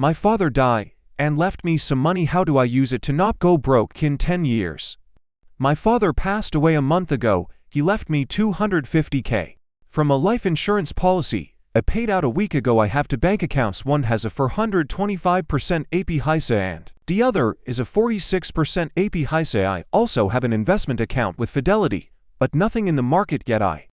My father died and left me some money. How do I use it to not go broke in 10 years? My father passed away a month ago. He left me $250K from a life insurance policy I paid out a week ago. I have two bank accounts. One has a 425% APY and the other is a 46% APY. I also have an investment account with Fidelity, but nothing in the market yet. I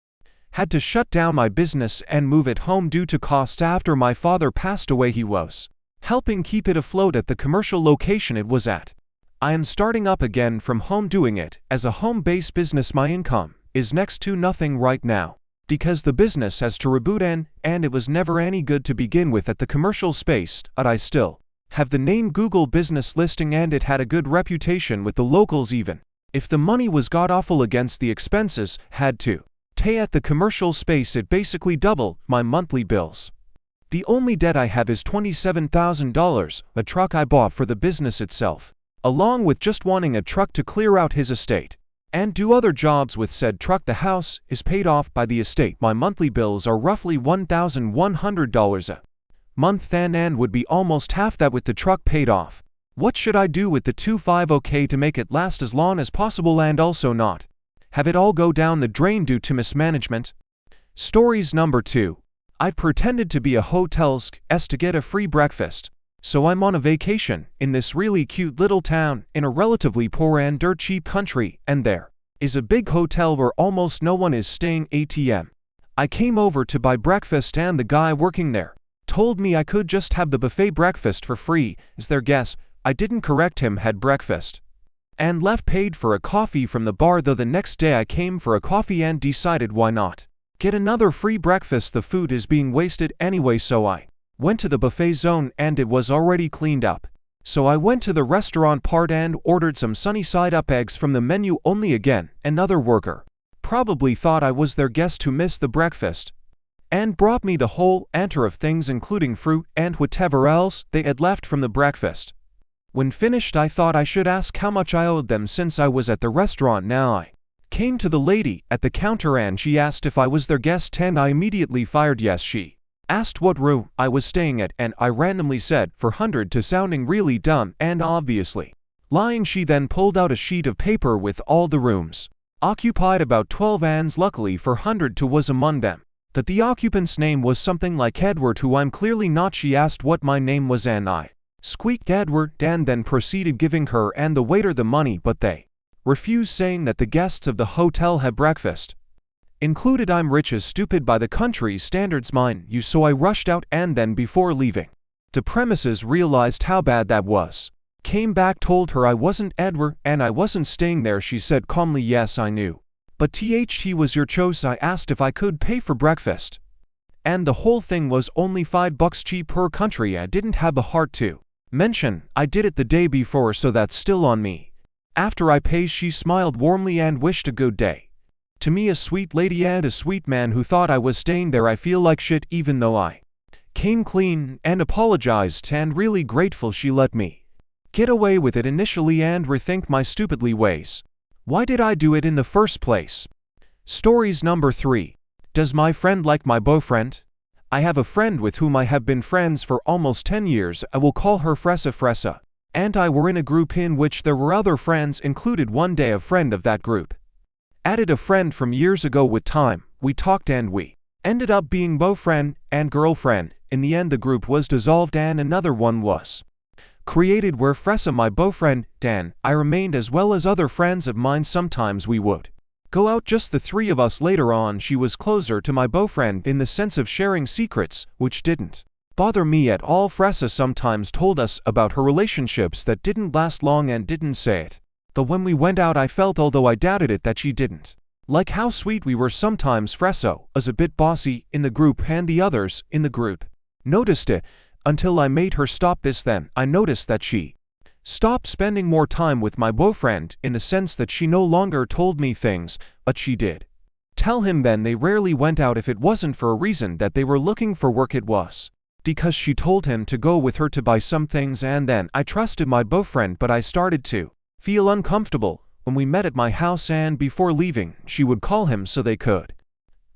had to shut down my business and move it home due to costs after my father passed away. He was helping keep it afloat at the commercial location it was at. I am starting up again from home, doing it as a home-based business. My income is next to nothing right now because the business has to reboot and it was never any good to begin with at the commercial space, but I still have the name Google business listing and it had a good reputation with the locals. Even if the money was god-awful against the expenses had to pay at the commercial space, it basically doubled my monthly bills. The only debt I have is $27,000, a truck I bought for the business itself, along with just wanting a truck to clear out his estate and do other jobs with said truck. The house is paid off by the estate. My monthly bills are roughly $1,100 a month and would be almost half that with the truck paid off. What should I do with the $250K to make it last as long as possible and also not have it all go down the drain due to mismanagement? Stories number 2. I pretended to be a hotel's guest to get a free breakfast. So I'm on a vacation in this really cute little town in a relatively poor and dirt cheap country, and there is a big hotel where almost no one is staying. ATM. I came over to buy breakfast and the guy working there told me I could just have the buffet breakfast for free. As their guess, I didn't correct him, had breakfast and left, paid for a coffee from the bar, though the next day I came for a coffee and decided why not get another free breakfast. The food is being wasted anyway, so I went to the buffet zone and it was already cleaned up. So I went to the restaurant part and ordered some sunny side up eggs from the menu only. Again, another worker probably thought I was their guest who missed the breakfast and brought me the whole anter of things, including fruit and whatever else they had left from the breakfast. When finished, I thought I should ask how much I owed them since I was at the restaurant. Now I came to the lady at the counter and she asked if I was their guest and I immediately fired yes. She asked what room I was staying at and I randomly said 400 to sounding really dumb and obviously lying. She then pulled out a sheet of paper with all the rooms occupied, about 12 and luckily 400 to was among them. That the occupant's name was something like Edward, who I'm clearly not. She asked what my name was and I squeaked Edward and then proceeded giving her and the waiter the money, but they refused, saying that the guests of the hotel had breakfast included. I'm rich as stupid by the country's standards, mind you, so I rushed out and then before leaving the premises realized how bad that was. Came back, told her I wasn't Edward and I wasn't staying there. She said calmly, yes, I knew, but he was your choice. I asked if I could pay for breakfast and the whole thing was only $5 cheap per country. I didn't have the heart to mention I did it the day before, so that's still on me. After I paid, she smiled warmly and wished a good day to me, a sweet lady and a sweet man who thought I was staying there. I feel like shit even though I came clean and apologized and really grateful she let me get away with it initially and rethink my stupidly ways. Why did I do it in the first place? Stories number 3. Does my friend like my boyfriend? I have a friend with whom I have been friends for almost 10 years. I will call her Fressa, and I were in a group in which there were other friends included. One day a friend of that group added a friend from years ago. With time, we talked and we ended up being boyfriend and girlfriend. In the end, the group was dissolved and another one was created where Fressa, my boyfriend, Dan, I remained, as well as other friends of mine. Sometimes we would go out, just the three of us. Later on, she was closer to my boyfriend in the sense of sharing secrets, which didn't bother me at all. Fressa sometimes told us about her relationships that didn't last long and didn't say it. But when we went out, I felt, although I doubted it, that she didn't like how sweet we were. Sometimes Fressa was a bit bossy in the group and the others in the group noticed it until I made her stop this. Then I noticed that she stopped spending more time with my boyfriend, in the sense that she no longer told me things, but she did tell him. Then they rarely went out. If it wasn't for a reason that they were looking for work, it was because she told him to go with her to buy some things. And then I trusted my boyfriend, but I started to feel uncomfortable when we met at my house, and before leaving she would call him so they could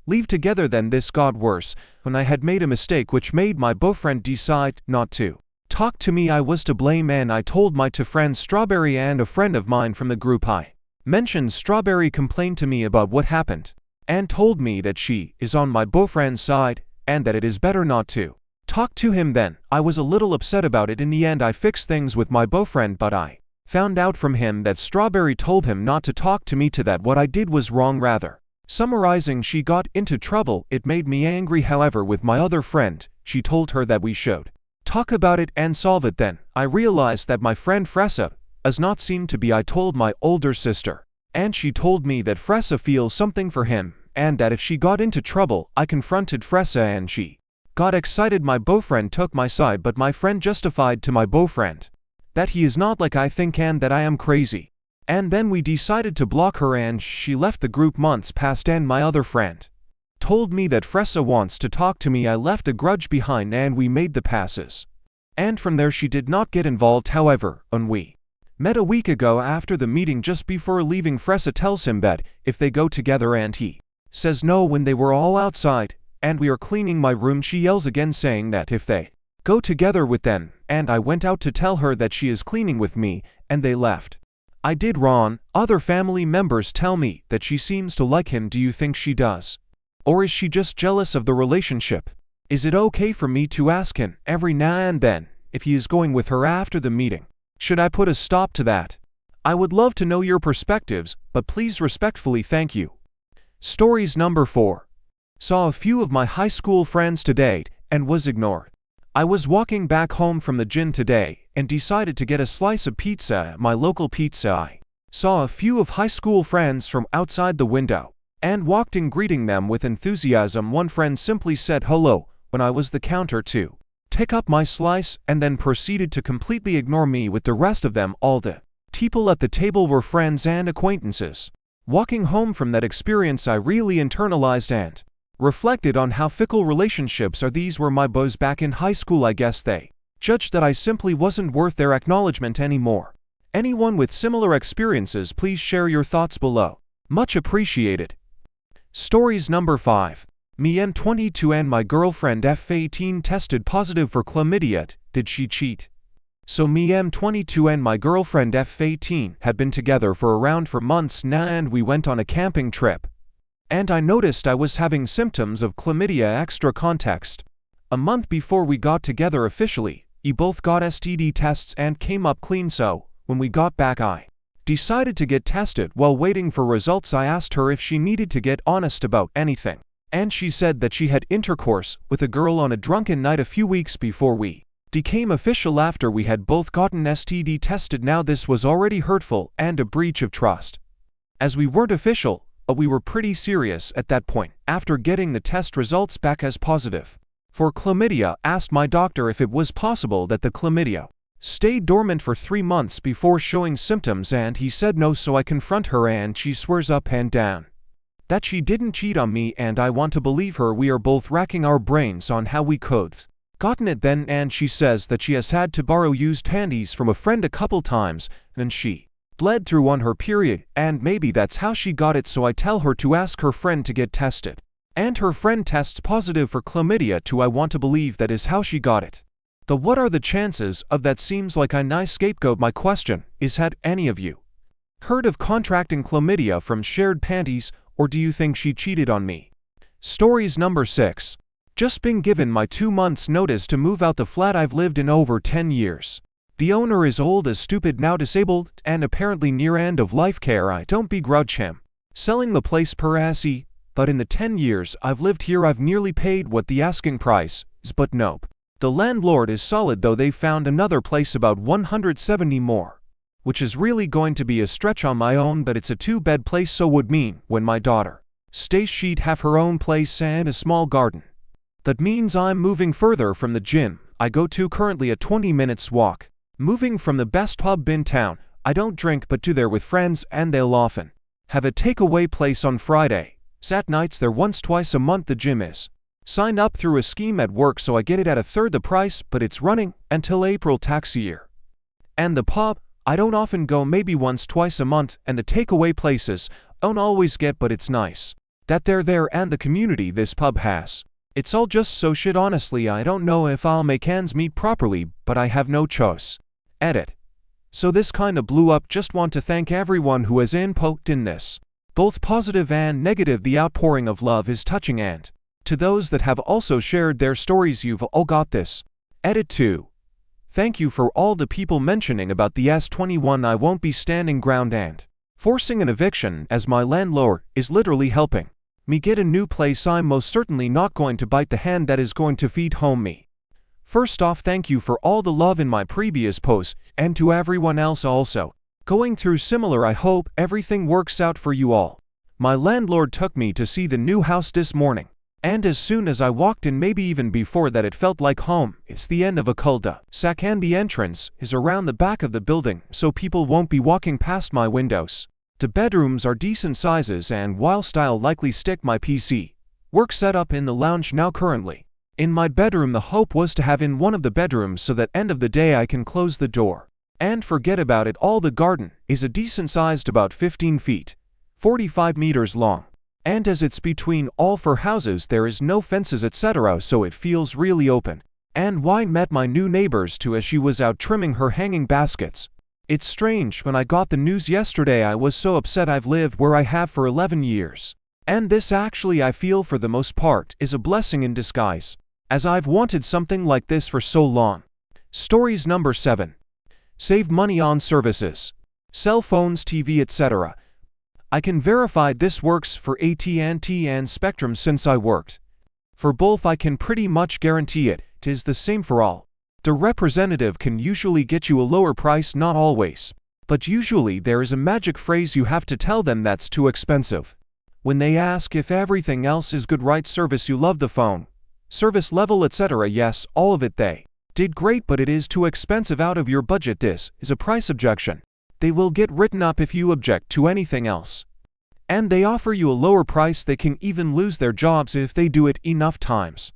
leave together. Then this got worse when I had made a mistake which made my boyfriend decide not to talk talked to me I was to blame and I told my two friends Strawberry and a friend of mine from the group I mentioned. Strawberry complained to me about what happened and told me that she is on my boyfriend's side and that it is better not to talk to him then. I was a little upset about it. In the end I fixed things with my boyfriend, but I found out from him that Strawberry told him not to talk to me, to that what I did was wrong rather. Summarizing, she got into trouble. It made me angry. However, with my other friend, she told her that we should talk about it and solve it. Then I realized that my friend Fressa does not seem to be. I told my older sister, and she told me that Fressa feels something for him and that if she got into trouble. I confronted Fressa and she got excited. My boyfriend took my side, but my friend justified to my boyfriend that he is not like I think and that I am crazy. And then we decided to block her and she left the group. Months passed and my other friend told me that Fressa wants to talk to me. I left a grudge behind and we made the passes. And from there she did not get involved. However, when we met a week ago after the meeting, just before leaving, Fressa tells him that if they go together and he says no. When they were all outside and we are cleaning my room, she yells again saying that if they go together with them, and I went out to tell her that she is cleaning with me and they left. I did wrong. Other family members tell me that she seems to like him. Do you think she does? Or is she just jealous of the relationship? Is it okay for me to ask him every now and then if he is going with her after the meeting? Should I put a stop to that? I would love to know your perspectives, but please respectfully. Thank you. Stories number 4. Saw a few of my high school friends today and was ignored. I was walking back home from the gym today and decided to get a slice of pizza at my local pizza. I saw a few of high school friends from outside the window and walked in, greeting them with enthusiasm. One friend simply said hello when I was the counter to pick up my slice and then proceeded to completely ignore me with the rest of them. All the people at the table were friends and acquaintances. Walking home from that experience, I really internalized and reflected on how fickle relationships are. These were my boys back in high school. I guess they judged that I simply wasn't worth their acknowledgement anymore. Anyone with similar experiences, please share your thoughts below. Much appreciated. Stories number 5. Me M22 and my girlfriend F18 tested positive for chlamydia. Did she cheat? So me M22 and my girlfriend F18 had been together for around 4 months now, and we went on a camping trip. And I noticed I was having symptoms of chlamydia. Extra context: a month before we got together officially, we both got STD tests and came up clean, so when we got back I decided to get tested. While waiting for results, I asked her if she needed to get honest about anything, and she said that she had intercourse with a girl on a drunken night a few weeks before we became official after we had both gotten STD tested. Now this was already hurtful and a breach of trust, as we weren't official, but we were pretty serious at that point. After getting the test results back as positive for chlamydia, asked my doctor if it was possible that the chlamydia stayed dormant for 3 months before showing symptoms, and he said no. So I confront her and she swears up and down that she didn't cheat on me, and I want to believe her. We are both racking our brains on how we could gotten it then, and she says that she has had to borrow used panties from a friend a couple times and she bled through on her period, and maybe that's how she got it. So I tell her to ask her friend to get tested, and her friend tests positive for chlamydia too. I want to believe that is how she got it. Though what are the chances of that? Seems like a nice scapegoat. My question is, had any of you heard of contracting chlamydia from shared panties, or do you think she cheated on me? Stories number 6. Just been given my 2 months notice to move out the flat I've lived in over 10 years. The owner is old as stupid, now disabled, and apparently near end of life care. I don't begrudge him selling the place per se, but in the 10 years I've lived here I've nearly paid what the asking price is. But nope. The landlord is solid, though they've found another place about 170 more, which is really going to be a stretch on my own, but it's a 2-bed place, so would mean when my daughter stays she'd have her own place and a small garden. That means I'm moving further from the gym I go to, currently a 20 minutes walk. Moving from the best pub in town. I don't drink but do there with friends, and they'll often have a takeaway place on Friday. Sat nights there twice a month. The gym is signed up through a scheme at work, so I get it at a third the price, but it's running until April tax year. And the pub, I don't often go, maybe twice a month, and the takeaway places don't always get, but it's nice that they're there and the community this pub has It's all just so shit honestly I don't know if I'll make ends meet properly, but I have no choice. Edit. So this kinda blew up. Just want to thank everyone who has input in this. Both positive and negative, the outpouring of love is touching, and to those that have also shared their stories, you've all got this. Edit 2. Thank you for all the people mentioning about the S21. I won't be standing ground and forcing an eviction, as my landlord is literally helping me get a new place. I'm most certainly not going to bite the hand that is going to feed home me. First off, thank you for all the love in my previous posts, and to everyone else also going through similar. I hope everything works out for you all. My landlord took me to see the new house this morning, and as soon as I walked in, maybe even before that, it felt like home. It's the end of a cul-de-sac and the entrance is around the back of the building, so people won't be walking past my windows. The bedrooms are decent sizes, and whilst I'll likely stick my PC work setup in the lounge now currently in my bedroom, the hope was to have in one of the bedrooms so that end of the day I can close the door and forget about it all. The garden is a decent sized, about 15 feet, 45 meters long, and as it's between all four houses, there is no fences etc., so it feels really open. And I met my new neighbors too as she was out trimming her hanging baskets. It's strange, when I got the news yesterday I was so upset. I've lived where I have for 11 years, and this actually, I feel for the most part, is a blessing in disguise, as I've wanted something like this for so long. Stories number 7. Save money on services. Cell phones, TV, etc. I can verify this works for AT&T and Spectrum since I worked for both. I can pretty much guarantee it is the same for all. The representative can usually get you a lower price, not always, but usually there is a magic phrase you have to tell them that's too expensive. When they ask if everything else is good, right, service, you love the phone, service level, etc., yes, all of it, they did great, but it is too expensive, out of your budget. This is a price objection. They will get written up if you object to anything else, and they offer you a lower price. They can even lose their jobs if they do it enough times.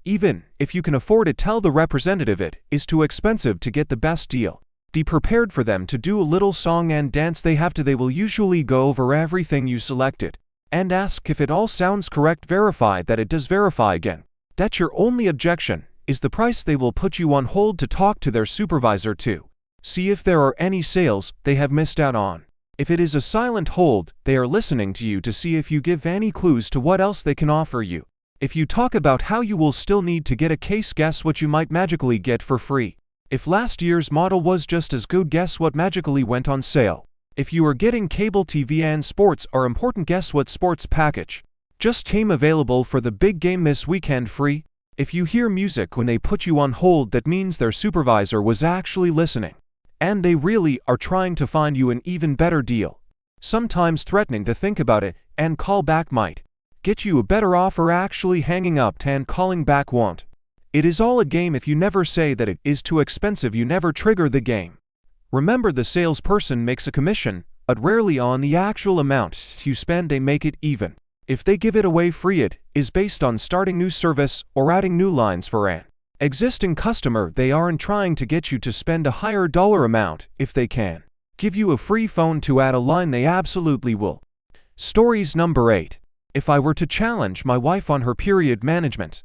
Even if you can afford it, tell the representative it is too expensive to get the best deal. Be prepared for them to do a little song and dance. They have to. They will usually go over everything you selected and ask if it all sounds correct. Verify that it does. Verify again that your only objection is the price. They will put you on hold to talk to their supervisor to see if there are any sales they have missed out on. If it is a silent hold, they are listening to you to see if you give any clues to what else they can offer you. If you talk about how you will still need to get a case, guess what you might magically get for free. If last year's model was just as good, guess what magically went on sale. If you are getting cable TV and sports are important, guess what sports package just came available for the big game this weekend free. If you hear music when they put you on hold, that means their supervisor was actually listening, and they really are trying to find you an even better deal. Sometimes threatening to think about it and call back might get you a better offer. Actually hanging up and calling back won't. It is all a game. If you never say that it is too expensive, you never trigger the game. Remember, the salesperson makes a commission, but rarely on the actual amount you spend. They make it even if they give it away free. It is based on starting new service or adding new lines for an existing customer. They aren't trying to get you to spend a higher dollar amount. If they can give you a free phone to add a line, they absolutely will. Stories number 8. If I were to challenge my wife on her period management,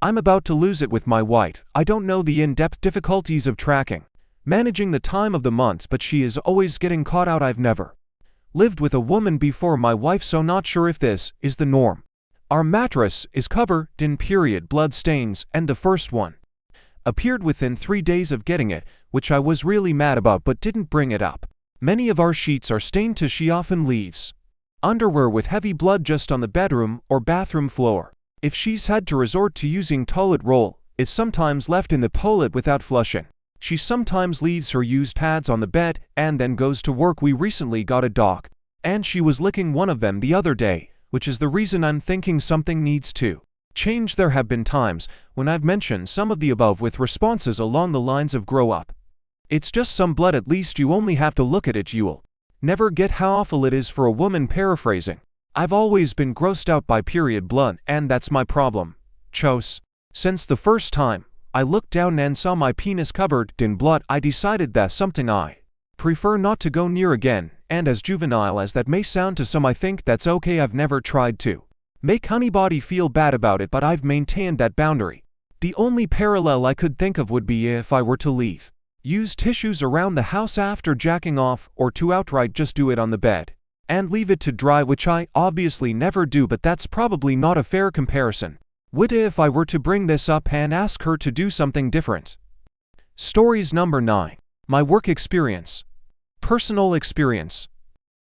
I'm about to lose it with my wife. I don't know the in-depth difficulties of tracking, managing the time of the month, but she is always getting caught out. I've never lived with a woman before my wife, so not sure if this is the norm. Our mattress is covered in period blood stains, and the first one appeared within 3 days of getting it, which I was really mad about but didn't bring it up. Many of our sheets are stained too. She often leaves underwear with heavy blood just on the bedroom or bathroom floor. If she's had to resort to using toilet roll, it's sometimes left in the toilet without flushing. She sometimes leaves her used pads on the bed and then goes to work. We recently got a dog, and she was licking one of them the other day, which is the reason I'm thinking something needs to change. There have been times when I've mentioned some of the above with responses along the lines of grow up. It's just some blood, at least you only have to look at it. You'll never get how awful it is for a woman. Paraphrasing, I've always been grossed out by period blood, and that's my problem. Chose. Since the first time I looked down and saw my penis covered in blood, I decided that's something I prefer not to go near again, and as juvenile as that may sound to some, I think that's okay. I've never tried to make anybody feel bad about it, but I've maintained that boundary. The only parallel I could think of would be if I were to leave. Use tissues around the house after jacking off, or to outright just do it on the bed and leave it to dry, which I obviously never do, but that's probably not a fair comparison. Would if I were to bring this up and ask her to do something different. Stories number 9. My work experience. Personal experience.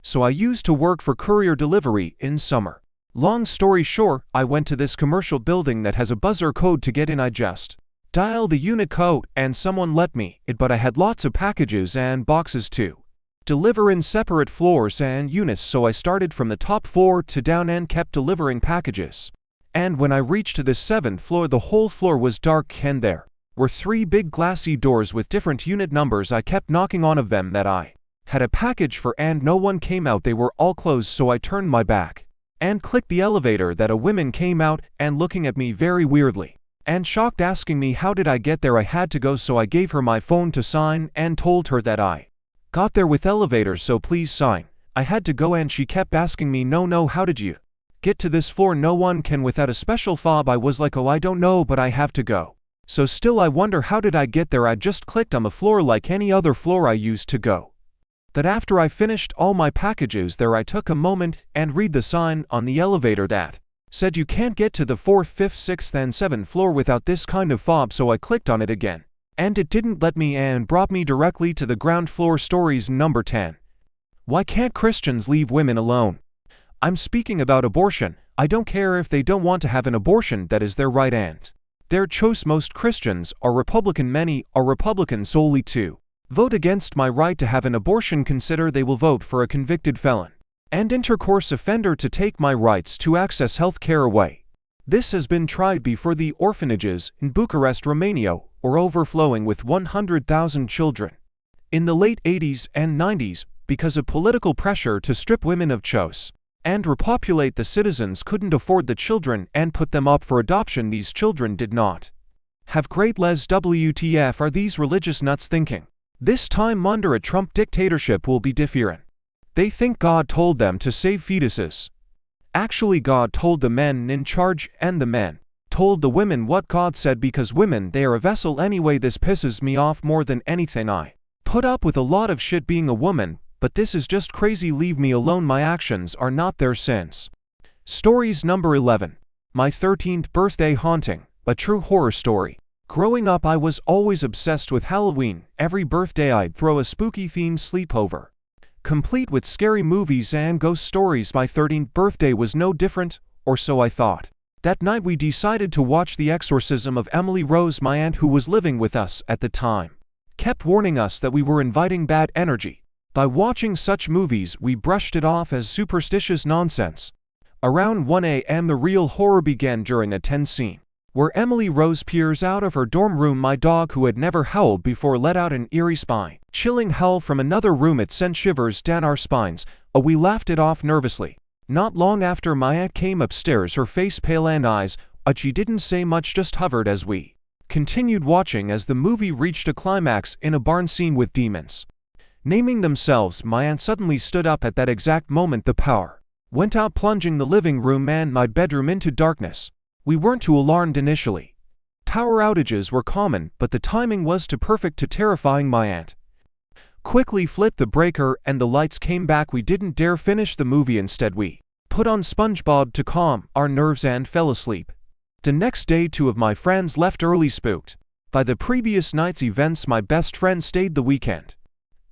So I used to work for courier delivery in summer. Long story short, I went to this commercial building that has a buzzer code to get in. I just dialed the unit code and someone let me in, but I had lots of packages and boxes to deliver in separate floors and units, so I started from the top floor to down and kept delivering packages. And when I reached the 7th floor, the whole floor was dark and there were 3 big glassy doors with different unit numbers. I kept knocking on of them that I had a package for, and no one came out. They were all closed, so I turned my back and clicked the elevator. That a woman came out and looking at me very weirdly and shocked, asking me how did I get there. I had to go, so I gave her my phone to sign and told her that I got there with elevators, so please sign. I had to go, and she kept asking me, no, how did you get to this floor? No one can without a special fob. I was like, oh, I don't know, but I have to go. So still I wonder, how did I get there? I just clicked on the floor like any other floor I used to go. That after I finished all my packages there, I took a moment and read the sign on the elevator that said you can't get to the 4th, 5th, 6th and 7th floor without this kind of fob, so I clicked on it again. And it didn't let me and brought me directly to the ground floor. Stories number 10. Why can't Christians leave women alone? I'm speaking about abortion. I don't care if they don't want to have an abortion, that is their right and their choice. Most Christians are Republican. Many are Republican solely to vote against my right to have an abortion. Consider they will vote for a convicted felon and intercourse offender to take my rights to access health care away. This has been tried before. The orphanages in Bucharest, Romania, were overflowing with 100,000 children in the late 80s and 90s because of political pressure to strip women of choice and repopulate. The citizens couldn't afford the children and put them up for adoption. These children did not have great les. WTF are these religious nuts thinking? This time under a Trump dictatorship will be different. They think God told them to save fetuses. Actually, God told the men in charge, and the men told the women what God said, because women, they are a vessel anyway. This pisses me off more than anything. I put up with a lot of shit being a woman, but this is just crazy. Leave me alone. My actions are not their sins. Stories number 11. My 13th birthday haunting. A true horror story. Growing up, I was always obsessed with Halloween. Every birthday I'd throw a spooky-themed sleepover, complete with scary movies and ghost stories. My 13th birthday was no different, or so I thought. That night we decided to watch The Exorcism of Emily Rose. My aunt, who was living with us at the time, kept warning us that we were inviting bad energy. By watching such movies, we brushed it off as superstitious nonsense. Around 1 a.m. the real horror began during a tense scene where Emily Rose peers out of her dorm room. My dog, who had never howled before, let out an eerie spine-chilling howl from another room. It sent shivers down our spines. We laughed it off nervously. Not long after, my aunt came upstairs, her face pale and eyes, she didn't say much, just hovered as we continued watching. As the movie reached a climax in a barn scene with demons naming themselves, my aunt suddenly stood up. At that exact moment, the power went out, plunging the living room and my bedroom into darkness. We weren't too alarmed initially. Power outages were common, but the timing was too perfect to terrifying. My aunt quickly flipped the breaker and the lights came back. We didn't dare finish the movie. Instead, we put on SpongeBob to calm our nerves and fell asleep. The next day, 2 of my friends left early, spooked by the previous night's events. My best friend stayed the weekend,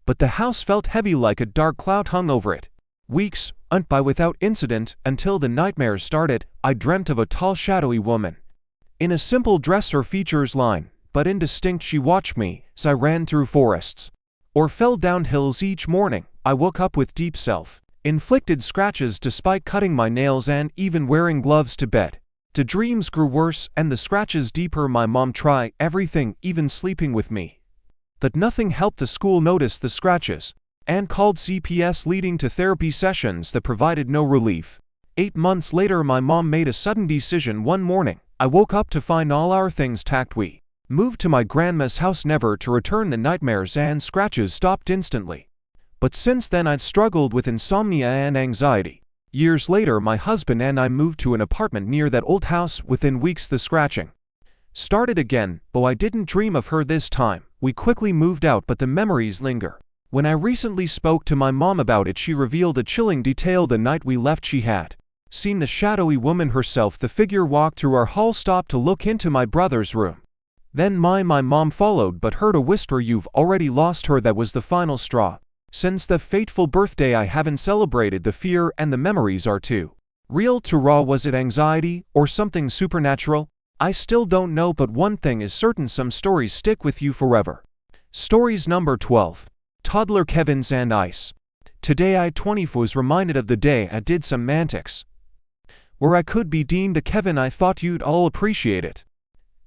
but the house felt heavy, like a dark cloud hung over it. Weeks went by without incident until the nightmares started. I dreamt of a tall, shadowy woman in a simple dress, her features line but indistinct. She watched me as I ran through forests or fell down hills. Each morning, I woke up with deep self-inflicted scratches despite cutting my nails and even wearing gloves to bed. The dreams grew worse and the scratches deeper. My mom tried everything, even sleeping with me, but nothing helped. The school noticed the scratches and called CPS, leading to therapy sessions that provided no relief. 8 months later, my mom made a sudden decision. One morning, I woke up to find all our things packed. We moved to my grandma's house, never to return. The nightmares and scratches stopped instantly. But since then, I'd struggled with insomnia and anxiety. Years later my husband and I moved to an apartment near that old house. Within weeks the scratching started again, though I didn't dream of her this time. We quickly moved out, but the memories linger. When I recently spoke to my mom about it, she revealed a chilling detail. The night we left she had seen the shadowy woman herself. The figure walked through our hall, stopped to look into my brother's room. Then my mom followed, but heard a whisper, "You've already lost her." That was the final straw. Since the fateful birthday I haven't celebrated. The fear and the memories are too real to raw. Was it anxiety or something supernatural? I still don't know, but one thing is certain: some stories stick with you forever. Stories number 12. Toddler Kevin's and Ice. Today I 24 was reminded of the day I did some antics where I could be deemed a Kevin. I thought you'd all appreciate it.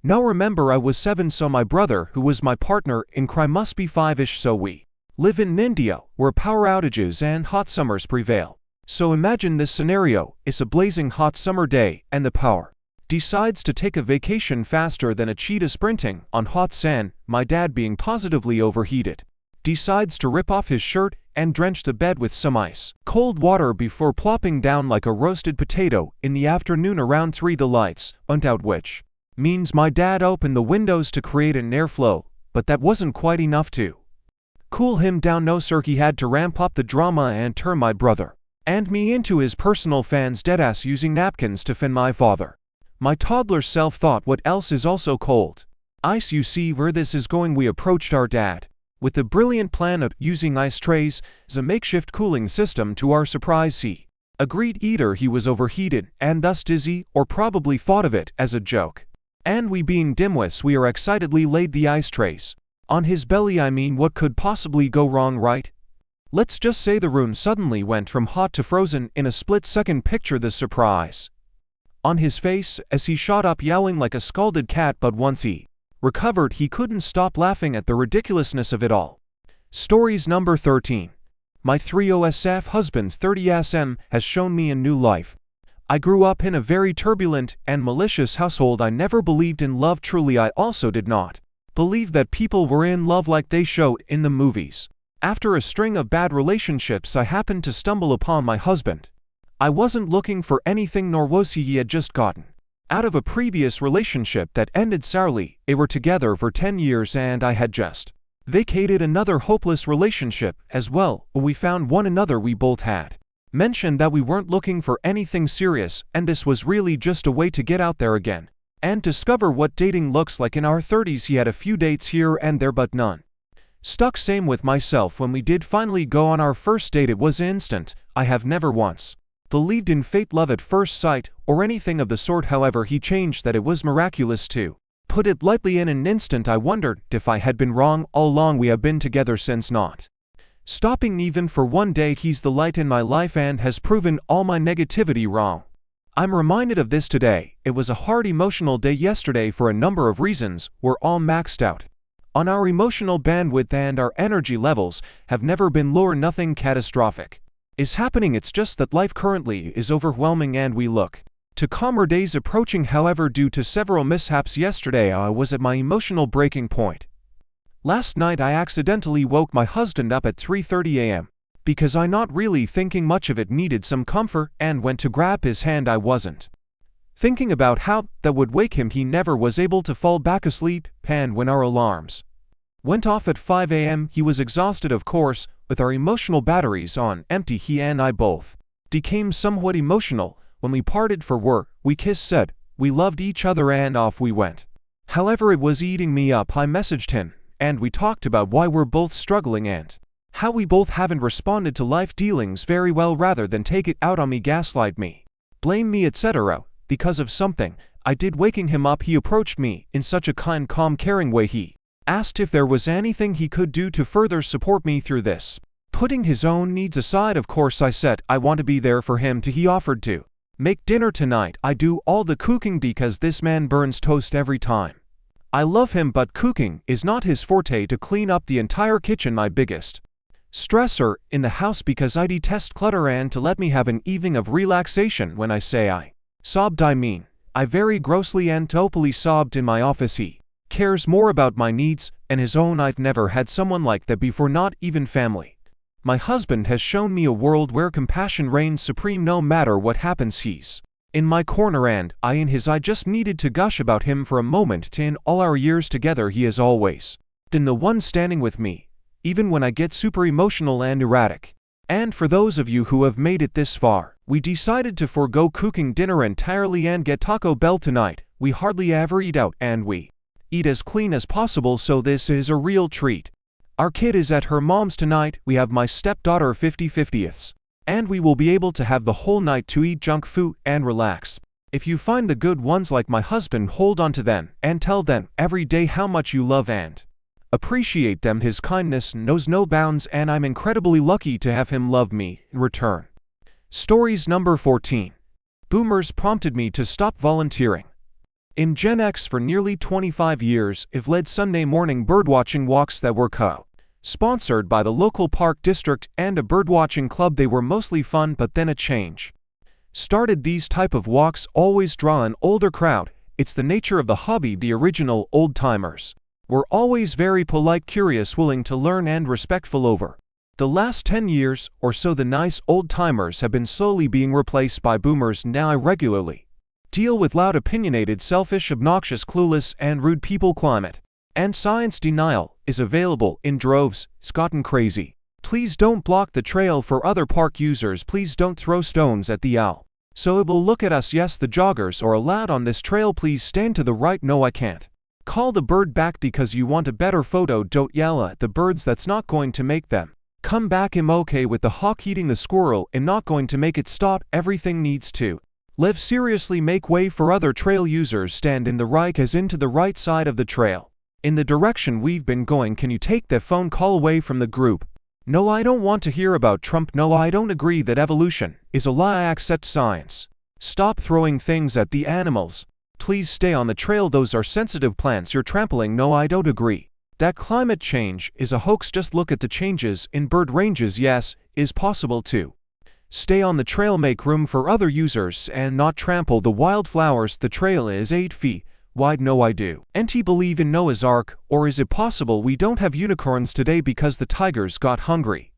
Now remember, I was 7, so my brother, who was my partner in crime, must be 5-ish. So we live in India, where power outages and hot summers prevail. So imagine this scenario: it's a blazing hot summer day, and the power decides to take a vacation faster than a cheetah sprinting on hot sand. My dad, being positively overheated, decides to rip off his shirt and drench the bed with some ice cold water before plopping down like a roasted potato. In the afternoon around 3 the lights went out, which means my dad opened the windows to create an airflow, but that wasn't quite enough to cool him down. No sir, he had to ramp up the drama and turn my brother and me into his personal fans, deadass, using napkins to fan my father. My toddler self thought, what else is also cold? Ice. You see where this is going. We approached our dad with the brilliant plan of using ice trays as a makeshift cooling system. To our surprise, he agreed. Either he was overheated and thus dizzy, or probably thought of it as a joke. And we, being dimwits, we are excitedly laid the ice trays on his belly. I mean, what could possibly go wrong, right? Let's just say the room suddenly went from hot to frozen in a split second. Picture the surprise on his face as he shot up, yowling like a scalded cat. But once he recovered, he couldn't stop laughing at the ridiculousness of it all. Stories number 13. My 3OSF husband's 30SM has shown me a new life. I grew up in a very turbulent and malicious household. I never believed in love truly. I also did not believe that people were in love like they showed in the movies. After a string of bad relationships, I happened to stumble upon my husband. I wasn't looking for anything, nor was he. He had just gotten out of a previous relationship that ended sourly. They were together for 10 years and I had just vacated another hopeless relationship as well. When we found one another, we both had mentioned that we weren't looking for anything serious, and this was really just a way to get out there again and discover what dating looks like. In our 30s, he had a few dates here and there, but none stuck. Same with myself. When we did finally go on our first date, it was instant. I have never once believed in fate, love at first sight, or anything of the sort. However, he changed that. It was miraculous, to put it lightly. In an instant I wondered if I had been wrong all along. We have been together since, not stopping even for one day. He's the light in my life and has proven all my negativity wrong. I'm reminded of this today. It was a hard emotional day yesterday for a number of reasons. We're all maxed out on our emotional bandwidth and our energy levels have never been lower. Nothing catastrophic is happening. It's just that life currently is overwhelming and we look to calmer days approaching. However, due to several mishaps yesterday, I was at my emotional breaking point. Last night I accidentally woke my husband up at 3:30 a.m. because I, not really thinking much of it, needed some comfort and went to grab his hand. I wasn't thinking about how that would wake him. He never was able to fall back asleep, and when our alarms went off at 5 a.m., he was exhausted. Of course, with our emotional batteries on empty, he and I both became somewhat emotional. When we parted for work, we kissed, said we loved each other, and off we went. However, it was eating me up. I messaged him, and we talked about why we're both struggling and how we both haven't responded to life dealings very well. Rather than take it out on me, gaslight me, blame me, etc. because of something I did waking him up, he approached me in such a kind, calm, caring way. He asked if there was anything he could do to further support me through this. Putting his own needs aside, of course, I said I want to be there for him too. He offered to make dinner tonight. I do all the cooking because this man burns toast every time. I love him, but cooking is not his forte. To clean up the entire kitchen, my biggest stressor in the house, because I detest clutter, and to let me have an evening of relaxation. When I say I sobbed, I mean I very grossly and openly sobbed in my office. He cares more about my needs and his own. I've never had someone like that before, not even family. My husband has shown me a world where compassion reigns supreme no matter what happens. He's in my corner and I in his. I just needed to gush about him for a moment. To in all our years together he has always been the one standing with me, even when I get super emotional and erratic. And for those of you who have made it this far, we decided to forego cooking dinner entirely and get Taco Bell tonight. We hardly ever eat out and we eat as clean as possible, so this is a real treat. Our kid is at her mom's tonight. We have my stepdaughter 50/50ths. And we will be able to have the whole night to eat junk food and relax. If you find the good ones like my husband, hold on to them and tell them every day how much you love and appreciate them. His kindness knows no bounds and I'm incredibly lucky to have him love me in return. Stories number 14. Boomers prompted me to stop volunteering. In Gen X for nearly 25 years, I've led Sunday morning birdwatching walks that were sponsored by the local park district and a birdwatching club. They were mostly fun, but then a change started. These type of walks always draw an older crowd. It's the nature of the hobby. The original old-timers were always very polite, curious, willing to learn and respectful. Over the last 10 years or so, the nice old-timers have been slowly being replaced by boomers. Now I regularly deal with loud, opinionated, selfish, obnoxious, clueless, and rude people. Climate and science denial is available in droves. It's gotten crazy. Please don't block the trail for other park users. Please don't throw stones at the owl so it will look at us. Yes, the joggers are allowed on this trail. Please stand to the right. No, I can't call the bird back because you want a better photo. Don't yell at the birds. That's not going to make them come back. I'm okay with the hawk eating the squirrel and not going to make it stop. Everything needs to live. Seriously, make way for other trail users. Stand in the right, as into the right side of the trail, in the direction we've been going. Can you take the phone call away from the group? No, I don't want to hear about Trump. No, I don't agree that evolution is a lie. I accept science. Stop throwing things at the animals. Please stay on the trail. Those are sensitive plants you're trampling. No, I don't agree that climate change is a hoax. Just look at the changes in bird ranges. Yes, is possible to stay on the trail, make room for other users, and not trample the wildflowers. The trail is 8 feet wide. No, I do. And believe in Noah's Ark, or is it possible we don't have unicorns today because the tigers got hungry?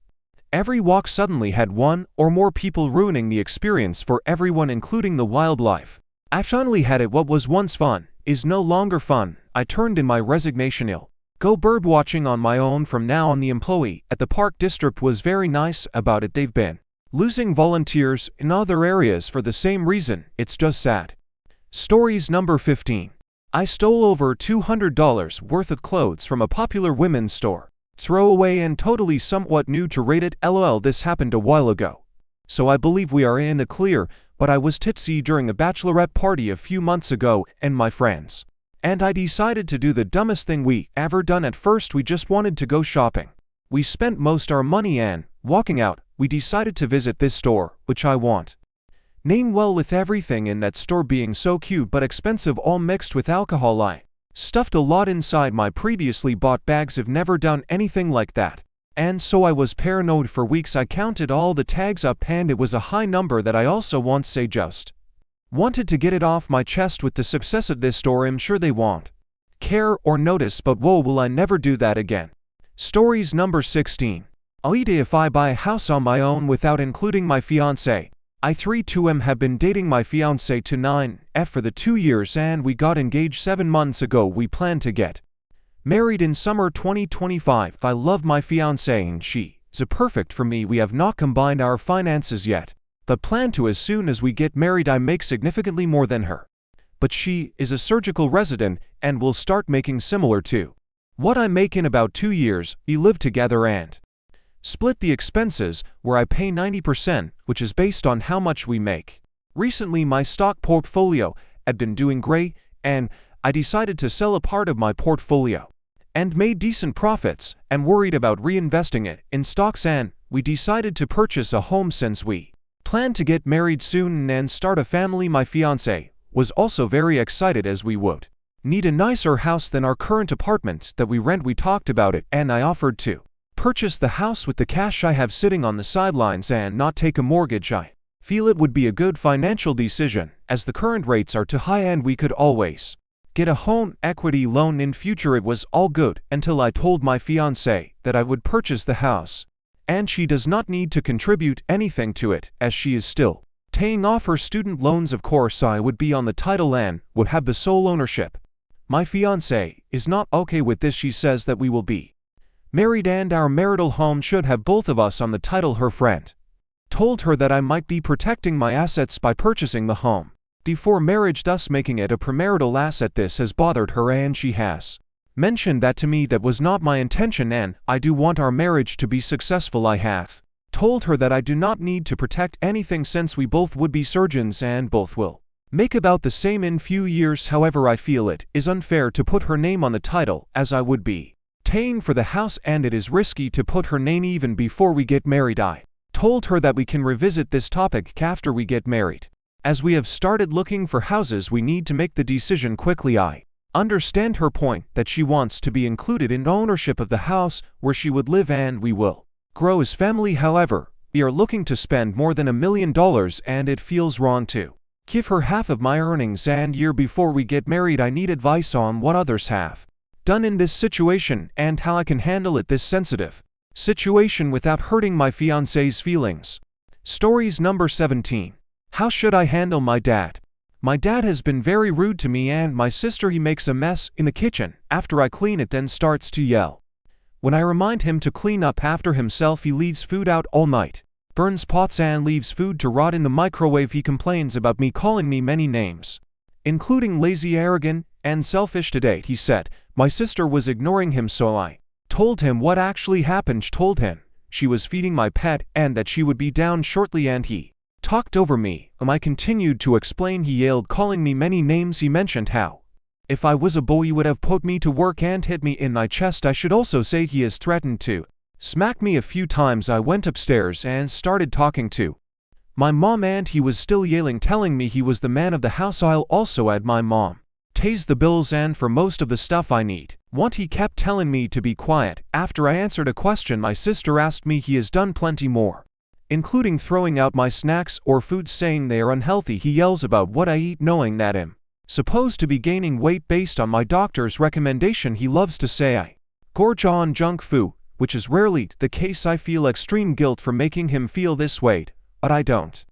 Every walk suddenly had one or more people, ruining the experience for everyone, including the wildlife. I finally had it. What was once fun is no longer fun. I turned in my resignation. I'll go birdwatching on my own from now on. The employee at the park district was very nice about it. They've been losing volunteers in other areas for the same reason. It's just sad. Stories number 15. I stole over $200 worth of clothes from a popular women's store. Throwaway and totally somewhat new to Reddit. LOL, this happened a while ago, so I believe we are in the clear, but I was tipsy during a bachelorette party a few months ago and my friends and I decided to do the dumbest thing we ever done. At first we just wanted to go shopping. We spent most our money and, walking out, we decided to visit this store, which I want name well, with everything in that store being so cute but expensive, all mixed with alcohol. I stuffed a lot inside my previously bought bags. I've never done anything like that, and so I was paranoid for weeks. I counted all the tags up and it was a high number that I also once say just wanted to get it off my chest. With the success of this store, I'm sure they won't care or notice, but whoa, will I never do that again. Stories number 16. Aita, if I buy a house on my own without including my fiancé. I 3-2M have been dating my fiancé to 9F for the 2 years and we got engaged 7 months ago. We plan to get married in summer 2025. I love my fiancé and she is perfect for me. We have not combined our finances yet, but plan to as soon as we get married. I make significantly more than her, but she is a surgical resident and will start making similar to what I make in about 2 years. We live together and split the expenses, where I pay 90%, which is based on how much we make. Recently my stock portfolio had been doing great and I decided to sell a part of my portfolio and made decent profits and worried about reinvesting it in stocks, and we decided to purchase a home since we plan to get married soon and start a family. My fiancé was also very excited as we would need a nicer house than our current apartment that we rent. We talked about it and I offered to purchase the house with the cash I have sitting on the sidelines and not take a mortgage. I feel it would be a good financial decision as the current rates are too high and we could always get a home equity loan in future. It was all good until I told my fiancé that I would purchase the house and she does not need to contribute anything to it, as she is still paying off her student loans. Of course I would be on the title and would have the sole ownership. My fiancé is not okay with this. She says that we will be married and our marital home should have both of us on the title. Her friend told her that I might be protecting my assets by purchasing the home before marriage, thus making it a premarital asset. This has bothered her and she has mentioned that to me. That was not my intention and I do want our marriage to be successful. I have told her that I do not need to protect anything since we both would be surgeons and both will make about the same in few years. However, I feel it is unfair to put her name on the title as I would be paying for the house and it is risky to put her name even before we get married. I told her that we can revisit this topic after we get married. As we have started looking for houses, we need to make the decision quickly. I understand her point that she wants to be included in ownership of the house where she would live and we will grow as family. However, we are looking to spend more than $1 million and it feels wrong to give her half of my earnings and year before we get married. I need advice on what others have done in this situation and how I can handle it, this sensitive situation, without hurting my fiancé's feelings. Stories number 17. How should I handle my dad? My dad has been very rude to me and my sister. He makes a mess in the kitchen after I clean it, then starts to yell. When I remind him to clean up after himself, he leaves food out all night, burns pots and leaves food to rot in the microwave. He complains about me, calling me many names, including lazy, arrogant, and selfish. Today, he said, my sister was ignoring him, so I told him what actually happened. Told him she was feeding my pet and that she would be down shortly, and he talked over me. I continued to explain. He yelled, calling me many names. He mentioned how if I was a boy he would have put me to work and hit me in my chest. I should also say he has threatened to smack me a few times. I went upstairs and started talking to my mom and he was still yelling, telling me he was the man of the house. I'll also add my mom pays the bills and for most of the stuff I need. He kept telling me to be quiet. After I answered a question my sister asked me, he has done plenty more, including throwing out my snacks or food, saying they are unhealthy. He yells about what I eat, knowing that I'm supposed to be gaining weight based on my doctor's recommendation. He loves to say I gorge on junk food, which is rarely the case. I feel extreme guilt for making him feel this way, but I don't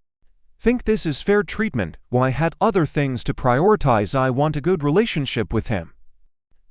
think this is fair treatment. While I had other things to prioritize, I want a good relationship with him,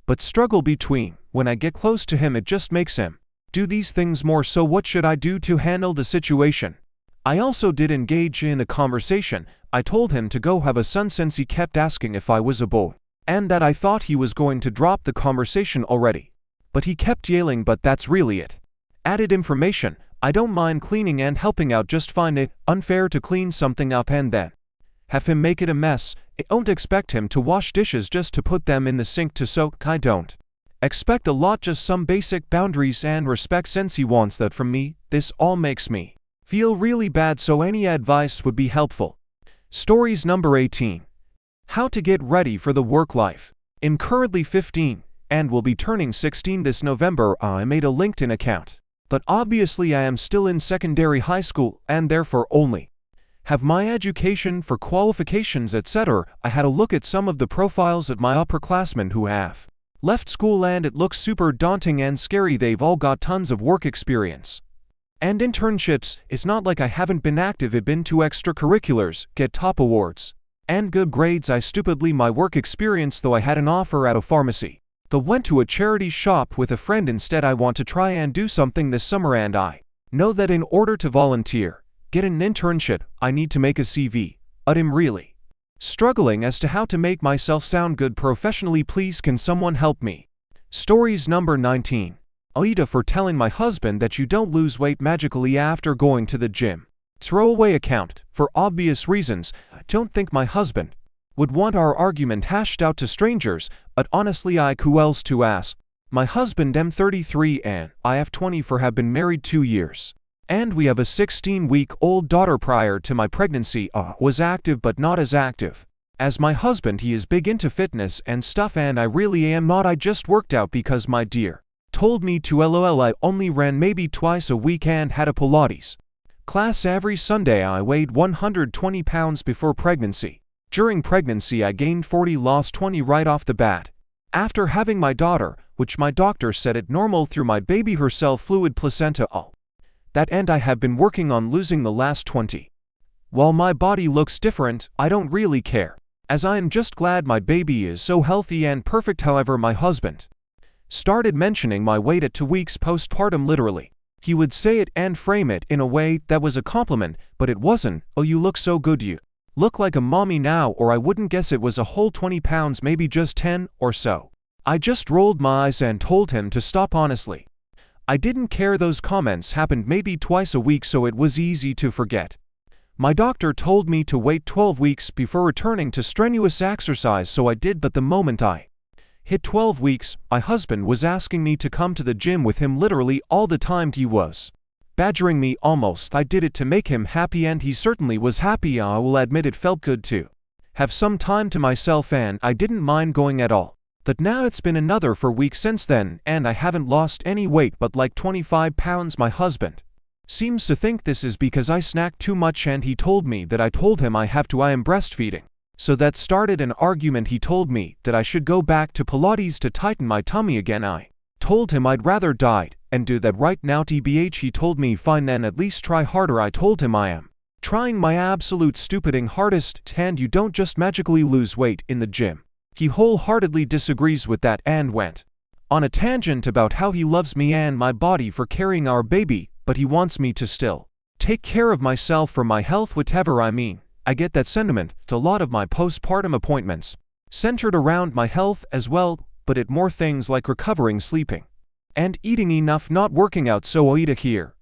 but struggle between when I get close to him it just makes him do these things more. So what should I do to handle the situation? I also did engage in a conversation. I told him to go have a son since he kept asking if I was a boy, and that I thought he was going to drop the conversation already, but he kept yelling, but that's really it. Added information. I don't mind cleaning and helping out, just find it unfair to clean something up and then have him make it a mess. I don't expect him to wash dishes just to put them in the sink to soak. I don't expect a lot, just some basic boundaries and respect. Since he wants that from me, this all makes me feel really bad, so any advice would be helpful. Stories number 18. How to get ready for the work life. I'm currently 15 and will be turning 16 this November. I made a LinkedIn account, but obviously I am still in secondary high school and therefore only have my education for qualifications, etc. I had a look at some of the profiles of my upperclassmen who have left school and it looks super daunting and scary. They've all got tons of work experience and internships. It's not like I haven't been active. I've been to extracurriculars, get top awards, and good grades. I stupidly my work experience, though I had an offer at a pharmacy, but went to a charity shop with a friend instead. I want to try and do something this summer and I know that in order to volunteer, get an internship, I need to make a CV, but I'm really struggling as to how to make myself sound good professionally. Please can someone help me? Stories number 19. Aita for telling my husband that you don't lose weight magically after going to the gym. Throwaway account. For obvious reasons, I don't think my husband would want our argument hashed out to strangers, but honestly who else to ask? My husband am 33 and I have 20 for have been married 2 years. And we have a 16-week-old daughter. Prior to my pregnancy, was active but not as active as my husband. He is big into fitness and stuff and I really am not. I just worked out because my dear told me to. LOL. I only ran maybe twice a week and had a Pilates class every Sunday. I weighed 120 pounds before pregnancy. During pregnancy I gained 40, lost 20 right off the bat. After having my daughter, which my doctor said it normal through my baby herself, fluid placenta all. That and I have been working on losing the last 20. While my body looks different, I don't really care, as I am just glad my baby is so healthy and perfect. However, my husband started mentioning my weight at 2 weeks postpartum. Literally, he would say it and frame it in a way that was a compliment, but it wasn't. "Oh, you look so good, you look like a mommy now," or I wouldn't guess it was a whole 20 pounds, maybe just 10 or so. I just rolled my eyes and told him to stop. Honestly, I didn't care. Those comments happened maybe twice a week, so it was easy to forget. My doctor told me to wait 12 weeks before returning to strenuous exercise, so I did, but the moment I hit 12 weeks, my husband was asking me to come to the gym with him literally all the time. He was badgering me almost. I did it to make him happy, and he certainly was happy. I will admit it felt good to have some time to myself, and I didn't mind going at all. But now it's been another 4 weeks since then, and I haven't lost any weight but like 25 pounds. My husband seems to think this is because I snack too much, and he told me that I told him I have to. I am breastfeeding. So that started an argument. He told me that I should go back to Pilates to tighten my tummy again. I told him I'd rather diet and do that right now. TBH, he told me fine then, at least try harder. I told him I am trying my absolute stupiding hardest, and you don't just magically lose weight in the gym. He wholeheartedly disagrees with that and went on a tangent about how he loves me and my body for carrying our baby, but he wants me to still take care of myself for my health. Whatever, I mean, I get that sentiment. A lot of my postpartum appointments centered around my health as well, but it more things like recovering, sleeping, and eating enough, not working out. So Aita here.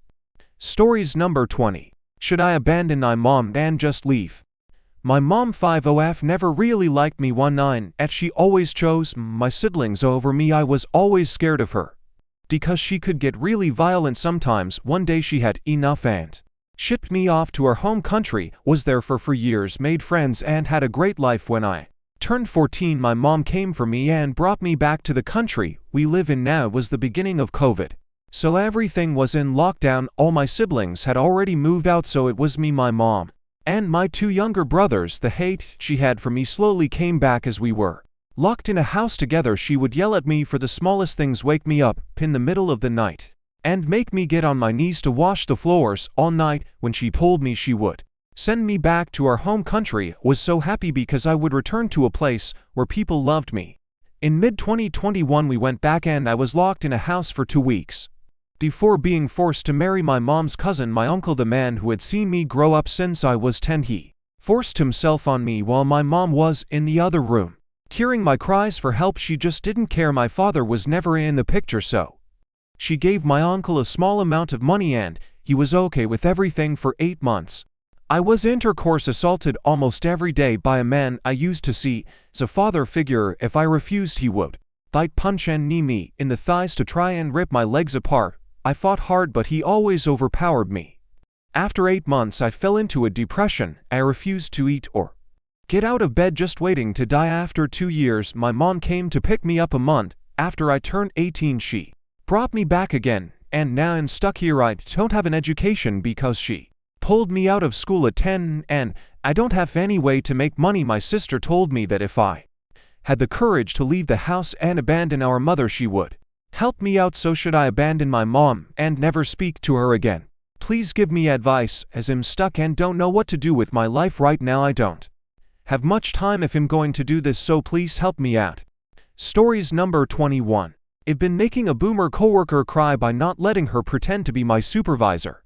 Stories number 20. Should I abandon my mom and just leave? My mom 50F never really liked me. 19 and she always chose my siblings over me. I was always scared of her because she could get really violent sometimes. One day she had enough and shipped me off to her home country, was there for 4 years, made friends and had a great life. When I turned 14, my mom came for me and brought me back to the country we live in now. It was the beginning of COVID, so everything was in lockdown. All my siblings had already moved out, so it was me, my mom, and my 2 younger brothers. The hate she had for me slowly came back as we were locked in a house together. She would yell at me for the smallest things, wake me up in the middle of the night, and make me get on my knees to wash the floors all night. When she told me she would send me back to our home country, I was so happy because I would return to a place where people loved me. In mid-2021 we went back and I was locked in a house for 2 weeks before being forced to marry my mom's cousin. My uncle, the man who had seen me grow up since I was 10, he forced himself on me while my mom was in the other room, hearing my cries for help. She just didn't care. My father was never in the picture, so she gave my uncle a small amount of money and he was okay with everything for 8 months. I was intercourse assaulted almost every day by a man I used to see as a father figure. If I refused, he would bite, punch and knee me in the thighs to try and rip my legs apart. I fought hard, but he always overpowered me. After 8 months I fell into a depression. I refused to eat or get out of bed, just waiting to die. After 2 years my mom came to pick me up. A month after I turned 18 she brought me back again, and now I'm stuck here. I don't have an education because she pulled me out of school at 10 and I don't have any way to make money. My sister told me that if I had the courage to leave the house and abandon our mother, she would help me out. So should I abandon my mom and never speak to her again? Please give me advice, as I'm stuck and don't know what to do with my life right now. I don't have much time if I'm going to do this, so please help me out. Stories number 21. I've been making a boomer coworker cry by not letting her pretend to be my supervisor.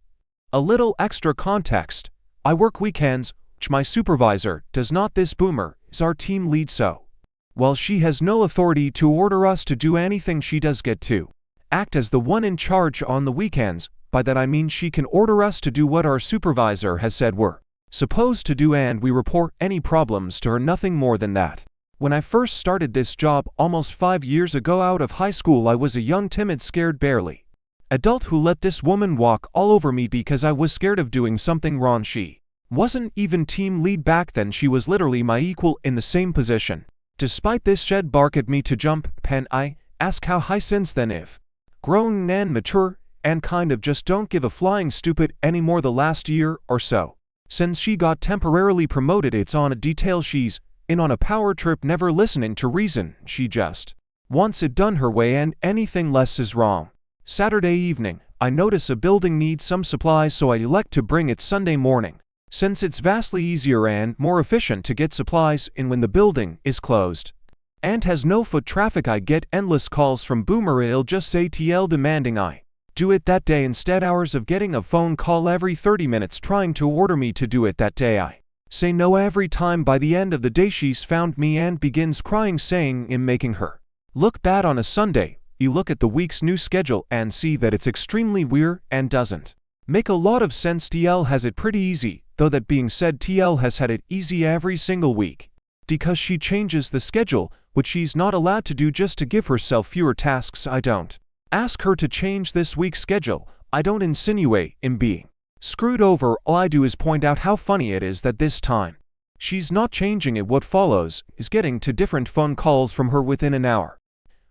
A little extra context: I work weekends, which my supervisor does not. This boomer is our team lead, so while she has no authority to order us to do anything, she does get to act as the one in charge on the weekends. By that I mean she can order us to do what our supervisor has said we're supposed to do, and we report any problems to her, nothing more than that. When I first started this job almost 5 years ago out of high school, I was a young, timid, scared, barely adult who let this woman walk all over me because I was scared of doing something wrong. She wasn't even team lead back then. She was literally my equal in the same position. Despite this, she'd bark at me to jump, pen. I ask how high since then. If grown and mature and kind of just don't give a flying stupid anymore. The last year or so since she got temporarily promoted, it's on a detail she's in on a power trip, never listening to reason. She just wants it done her way and anything less is wrong. Saturday evening, I notice a building needs some supplies, so I elect to bring it Sunday morning, since it's vastly easier and more efficient to get supplies in when the building is closed and has no foot traffic. I get endless calls from Boomer. I'll just say TL demanding I do it that day instead. Hours of getting a phone call every 30 minutes trying to order me to do it that day. I say no every time. By the end of the day she's found me and begins crying, saying I'm making her look bad on a Sunday. You look at the week's new schedule and see that it's extremely weird and doesn't make a lot of sense. TL has it pretty easy, though that being said, TL has had it easy every single week because she changes the schedule, which she's not allowed to do just to give herself fewer tasks. I don't ask her to change this week's schedule. I don't insinuate in being screwed over. All I do is point out how funny it is that this time she's not changing it. What follows is getting to different phone calls from her within an hour,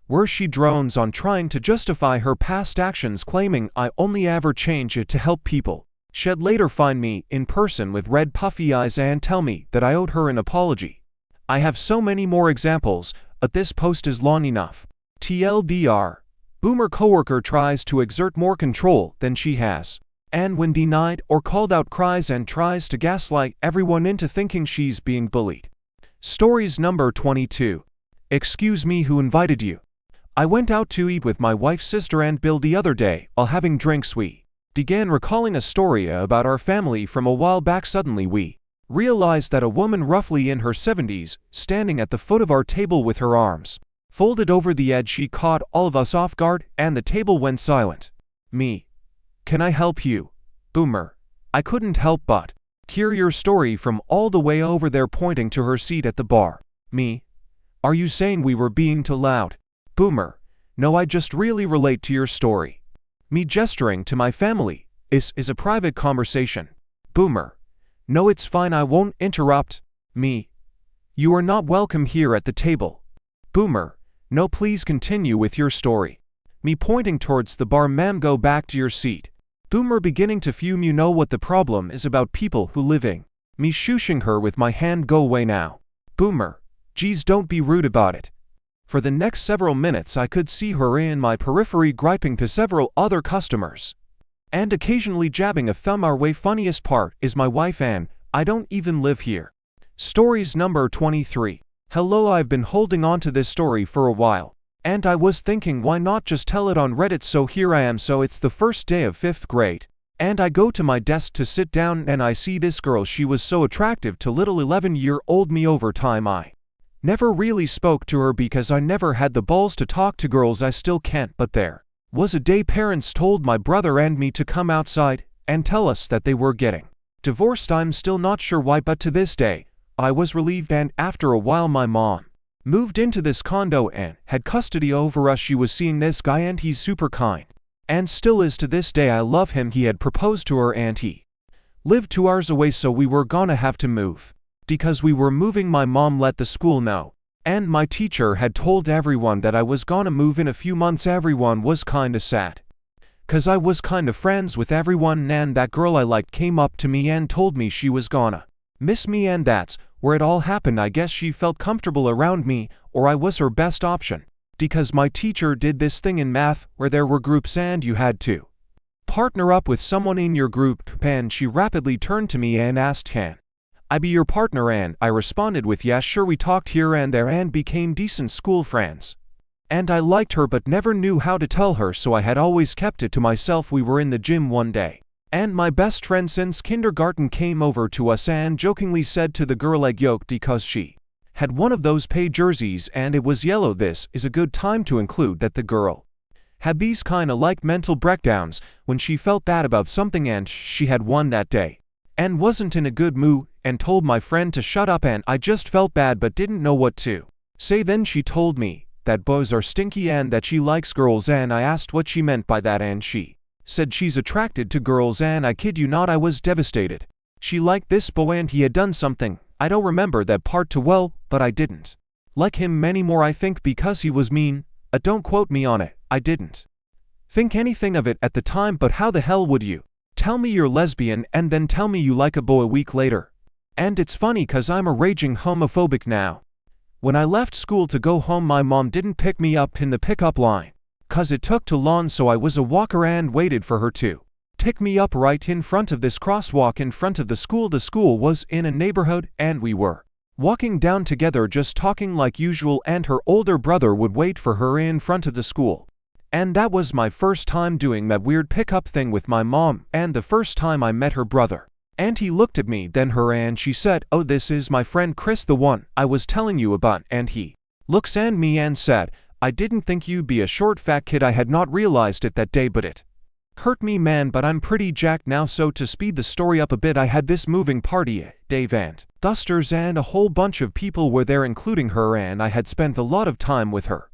where she drones on trying to justify her past actions, claiming I only ever change it to help people. She'd later find me in person with red puffy eyes and tell me that I owed her an apology. I have so many more examples, but this post is long enough. TLDR. Boomer coworker tries to exert more control than she has, and when denied or called out cries and tries to gaslight everyone into thinking she's being bullied. Stories number 22. Excuse me, who invited you? I went out to eat with my wife's sister and Bill the other day. While having drinks we began recalling a story about our family from a while back. Suddenly we realized that a woman roughly in her 70s, standing at the foot of our table with her arms folded over the edge. She caught all of us off guard and the table went silent. Me. Can I help you? Boomer. I couldn't help but hear your story from all the way over there, pointing to her seat at the bar. Me. Are you saying we were being too loud? Boomer. No, I just really relate to your story. Me, gesturing to my family. This is a private conversation. Boomer. No, it's fine, I won't interrupt. Me. You are not welcome here at the table. Boomer. No, please continue with your story. Me, pointing towards the bar. Ma'am, go back to your seat. Boomer, beginning to fume. You know what the problem is about people who living. Me, shushing her with my hand. Go away now. Boomer. Geez, don't be rude about it. For the next several minutes I could see her in my periphery griping to several other customers and occasionally jabbing a thumb our way. Funniest part is my wife and I don't even live here. Stories number 23. Hello, I've been holding on to this story for a while, and I was thinking why not just tell it on Reddit, so here I am. So it's the first day of 5th grade, and I go to my desk to sit down and I see this girl. She was so attractive to little 11-year-old me. Over time I never really spoke to her because I never had the balls to talk to girls. I still can't, but there was a day parents told my brother and me to come outside and tell us that they were getting divorced. I'm still not sure why, but to this day, I was relieved. And after a while my mom moved into this condo and had custody over us. She was seeing this guy and he's super kind and still is to this day. I love him. He had proposed to her and he lived 2 hours away, so we were gonna have to move. Because we were moving, my mom let the school know, and my teacher had told everyone that I was gonna move in a few months. Everyone was kinda sad, cause I was kinda friends with everyone, and that girl I liked came up to me and told me she was gonna miss me, and that's where it all happened. I guess she felt comfortable around me, or I was her best option, because my teacher did this thing in math where there were groups and you had to partner up with someone in your group, and she rapidly turned to me and asked, can I be your partner? And I responded with yeah, sure. We talked here and there and became decent school friends. And I liked her but never knew how to tell her, so I had always kept it to myself. We were in the gym one day, and my best friend since kindergarten came over to us and jokingly said to the girl, egg yolk, because she had one of those pay jerseys and it was yellow. This is a good time to include that the girl had these kinda like mental breakdowns when she felt bad about something, and she had one that day and wasn't in a good mood and told my friend to shut up, and I just felt bad but didn't know what to say. Then she told me that boys are stinky and that she likes girls, and I asked what she meant by that, and she said she's attracted to girls, and I kid you not, I was devastated. She liked this boy and he had done something. I don't remember that part too well, but I didn't like him anymore, I think because he was mean. Don't quote me on it. I didn't think anything of it at the time, but how the hell would you tell me you're lesbian and then tell me you like a boy a week later? And it's funny cause I'm a raging homophobic now. When I left school to go home, my mom didn't pick me up in the pickup line, 'cause it took too long, so I was a walker and waited for her to pick me up right in front of this crosswalk in front of the school. The school was in a neighborhood and we were walking down together just talking like usual, and her older brother would wait for her in front of the school. And that was my first time doing that weird pickup thing with my mom, and the first time I met her brother. And he looked at me, then her, and she said, "Oh, this is my friend Chris, the one I was telling you about." And he looks at me and said, "I didn't think you'd be a short fat kid." I had not realized it that day, but it hurt me, man, but I'm pretty jacked now. So to speed the story up a bit, I had this moving party, Dave and Dusters, and a whole bunch of people were there including her, and I had spent a lot of time with her.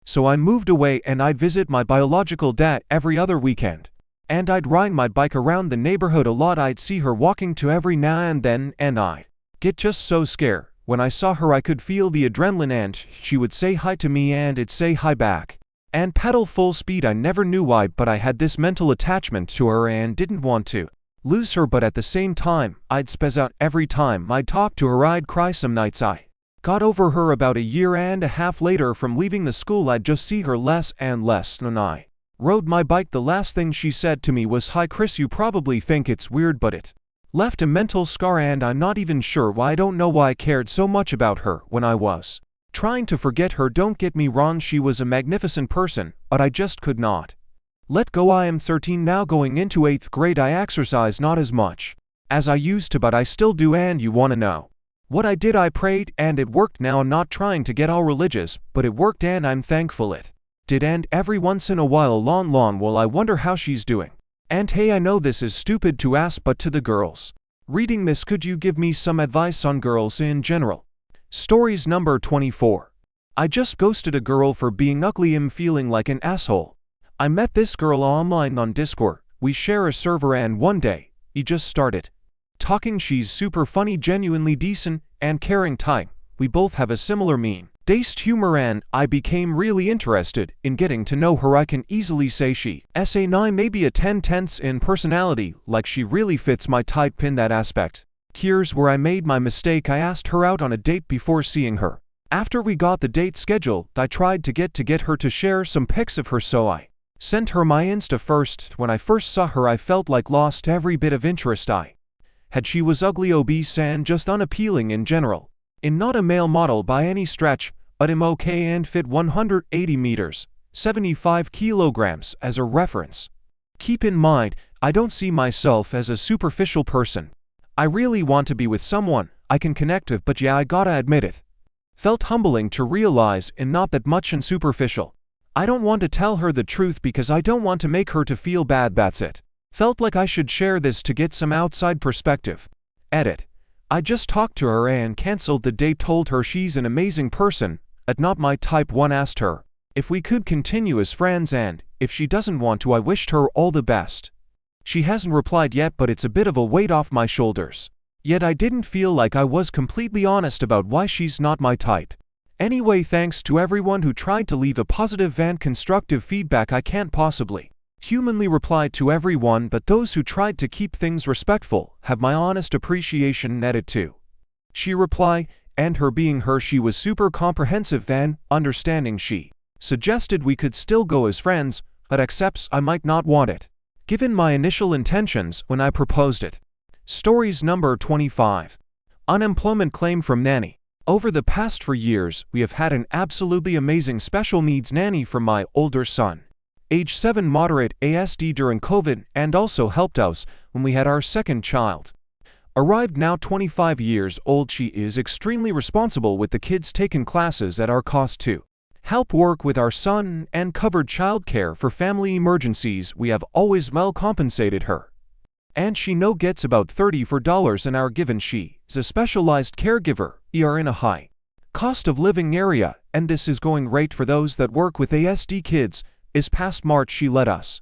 So I moved away and I'd visit my biological dad every other weekend. And I'd ride my bike around the neighborhood a lot. I'd see her walking to every now and then, and I'd get just so scared. When I saw her I could feel the adrenaline, and she would say hi to me and I'd say hi back. And pedal full speed. I never knew why, but I had this mental attachment to her and didn't want to lose her, but at the same time, I'd spaz out every time I'd talk to her. I'd cry some nights. I got over her about a year and a half later. From leaving the school, I'd just see her less and less. When I rode my bike, the last thing she said to me was, "Hi Chris." You probably think it's weird, but it left a mental scar, and I'm not even sure why. I don't know why I cared so much about her when I was trying to forget her. Don't get me wrong, she was a magnificent person, but I just could not let go. I am 13 now, going into 8th grade. I exercise not as much as I used to, but I still do. And you wanna know what I did? I prayed, and it worked. Now I'm not trying to get all religious, but it worked and I'm thankful it did. And every once in a while, well, I wonder how she's doing. And hey, I know this is stupid to ask, but to the girls reading this, could you give me some advice on girls in general? Stories number 24. I just ghosted a girl for being ugly. I'm feeling like an asshole. I met this girl online on Discord. We share a server, and one day, he just started talking. She's super funny, genuinely decent, and caring type. We both have a similar taste humor, and I became really interested in getting to know her. I can easily say she's a 9, maybe a 10 tenths in personality, like she really fits my type in that aspect. Here's where I made my mistake. I asked her out on a date before seeing her. After we got the date scheduled, I tried to get her to share some pics of her, so I sent her my Insta first. When I first saw her, I felt like lost every bit of interest I had. She was ugly, obese, and just unappealing in general. I'm not a male model by any stretch, but I'm okay and fit 180 meters, 75 kilograms as a reference. Keep in mind, I don't see myself as a superficial person. I really want to be with someone I can connect with, but yeah, I gotta admit it felt humbling to realize I'm not that much and superficial. I don't want to tell her the truth because I don't want to make her to feel bad. That's it. Felt like I should share this to get some outside perspective. Edit. I just talked to her and canceled the date. Told her she's an amazing person, but not my type. One, asked her if we could continue as friends, and if she doesn't want to, I wished her all the best. She hasn't replied yet, but it's a bit of a weight off my shoulders. Yet I didn't feel like I was completely honest about why she's not my type. Anyway, thanks to everyone who tried to leave a positive and constructive feedback. I can't possibly humanly reply to everyone, but those who tried to keep things respectful have my honest appreciation. Edit too. She replied, and her being her, she was super comprehensive and understanding. She suggested we could still go as friends, but accepts I might not want it, given my initial intentions when I proposed it. Stories number 25. Unemployment claim from nanny. Over the past 4 years, we have had an absolutely amazing special needs nanny for my older son, age 7, moderate ASD during COVID, and also helped us when we had our second child. Arrived now 25 years old, she is extremely responsible with the kids, taken classes at our cost to help work with our son, and covered childcare for family emergencies. We have always well compensated her, and she now gets about $34 an hour, given she is a specialized caregiver. We are in a high cost of living area, and this is going great for those that work with ASD kids. Is past March she let us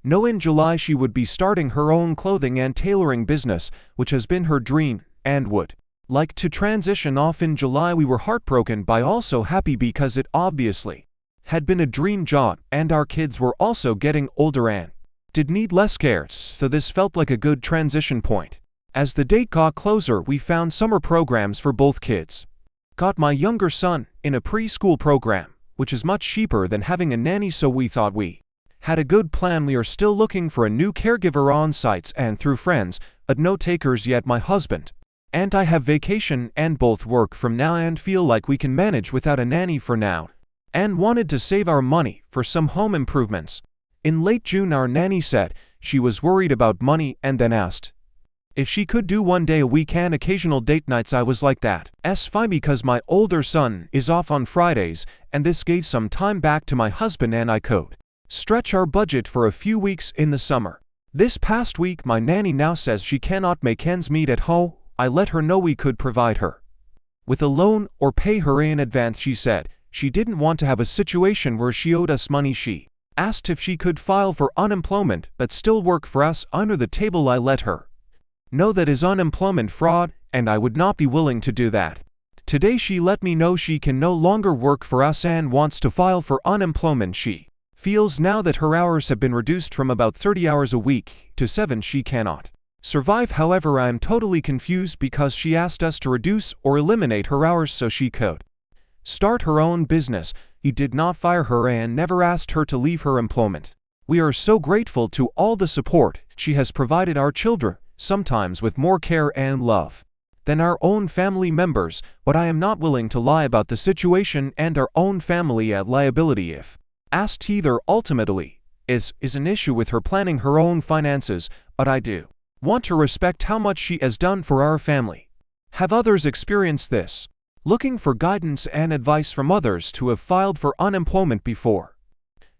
know in July she would be starting her own clothing and tailoring business, which has been her dream, and would like to transition off in July. We were heartbroken but also happy because it obviously had been a dream job, and our kids were also getting older and did need less care, so this felt like a good transition point. As the date got closer, we found summer programs for both kids. Got my younger son in a preschool program, which is much cheaper than having a nanny, so we thought we had a good plan. We are still looking for a new caregiver on sites and through friends, but no takers yet. My husband and I have vacation and both work from now and feel like we can manage without a nanny for now, and wanted to save our money for some home improvements. In late June, our nanny said she was worried about money and then asked if she could do 1 day a week and occasional date nights. I was like, that's fine because my older son is off on Fridays, and this gave some time back to my husband and I could stretch our budget for a few weeks in the summer. This past week, my nanny now says she cannot make ends meet at home. I let her know we could provide her with a loan or pay her in advance. She said she didn't want to have a situation where she owed us money. She asked if she could file for unemployment but still work for us under the table. I let her know that is unemployment fraud, and I would not be willing to do that. Today she let me know she can no longer work for us and wants to file for unemployment. She feels now that her hours have been reduced from about 30 hours a week to 7. She cannot survive. However, I am totally confused because she asked us to reduce or eliminate her hours so she could start her own business. He did not fire her and never asked her to leave her employment. We are so grateful to all the support she has provided our children, sometimes with more care and love than our own family members, but I am not willing to lie about the situation and our own family at liability if asked. Either ultimately is an issue with her planning her own finances, but I do want to respect how much she has done for our family. Have others experienced this? Looking for guidance and advice from others to have filed for unemployment before.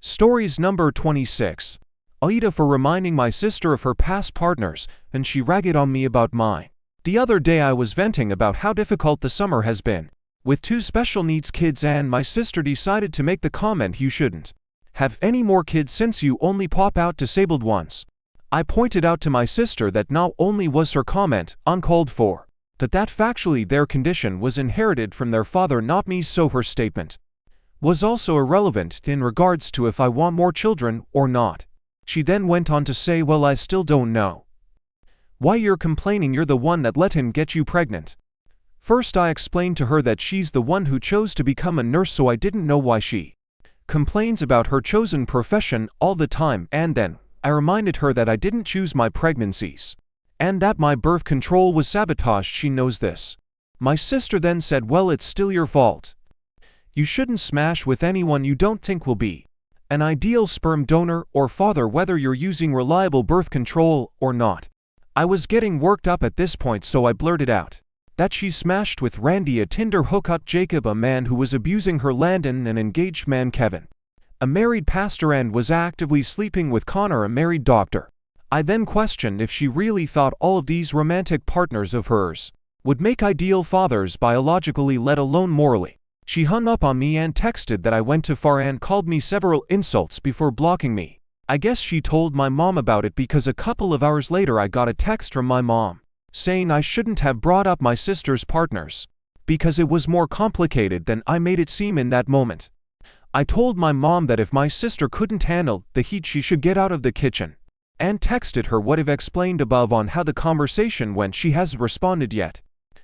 Stories number 26. Aita, for reminding my sister of her past partners, and she ragged on me about mine. The other day I was venting about how difficult the summer has been with 2 special needs kids, and my sister decided to make the comment, you shouldn't have any more kids since you only pop out disabled ones. I pointed out to my sister that not only was her comment uncalled for, but that factually their condition was inherited from their father, not me, so her statement was also irrelevant in regards to if I want more children or not. She then went on to say, well, I still don't know why you're complaining. You're the one that let him get you pregnant. First, I explained to her that she's the one who chose to become a nurse, so I didn't know why she complains about her chosen profession all the time, and then I reminded her that I didn't choose my pregnancies and that my birth control was sabotaged. She knows this. My sister then said, well, it's still your fault. You shouldn't smash with anyone you don't think will be an ideal sperm donor or father, whether you're using reliable birth control or not. I was getting worked up at this point, so I blurted out that she smashed with Randy, a Tinder hookup, Jacob, a man who was abusing her, Landon, an engaged man, Kevin, a married pastor, and was actively sleeping with Connor, a married doctor. I then questioned if she really thought all of these romantic partners of hers would make ideal fathers biologically, let alone morally. She hung up on me and texted that I went too far and called me several insults before blocking me. I guess she told my mom about it because a couple of hours later I got a text from my mom saying I shouldn't have brought up my sister's partners because it was more complicated than I made it seem in that moment. I told my mom that if my sister couldn't handle the heat, she should get out of the kitchen, and texted her what I've explained above on how the conversation went. She hasn't responded yet.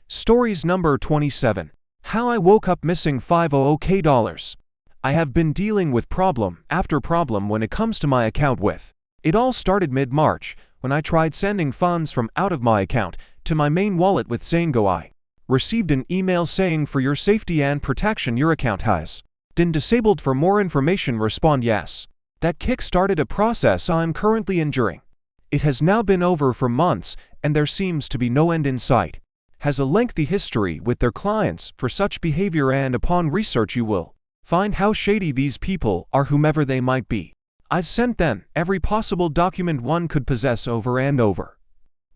Stories number 27. How I woke up missing $500K. I have been dealing with problem after problem when it comes to my account with. It all started mid-March when I tried sending funds from out of my account to my main wallet with Zango. I received an email saying, for your safety and protection, your account has been disabled. For more information, respond yes. That kick-started a process I'm currently enduring. It has now been over for months, and there seems to be no end in sight. Has a lengthy history with their clients for such behavior, and upon research you will find how shady these people are, whomever they might be. I've sent them every possible document one could possess over and over.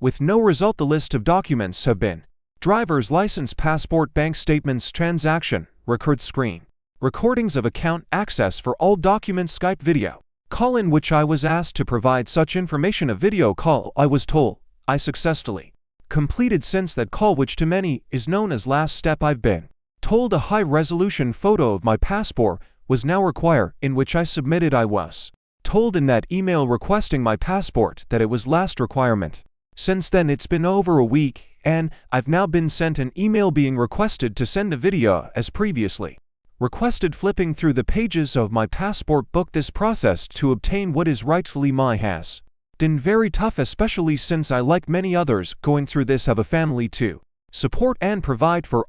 With no result. The list of documents have been driver's license, passport, bank statements, transaction, record screen, recordings of account, access for all documents, Skype video call in which I was asked to provide such information. A video call I was told I successfully completed since that call, which to many is known as last step. I've been told a high-resolution photo of my passport was now required, in which I submitted. I was told in that email requesting my passport that it was last requirement. Since then it's been over a week, and I've now been sent an email being requested to send a video as previously requested flipping through the pages of my passport book. This process to obtain what is rightfully mine has been very tough, especially since I, like many others going through this, have a family to support and provide for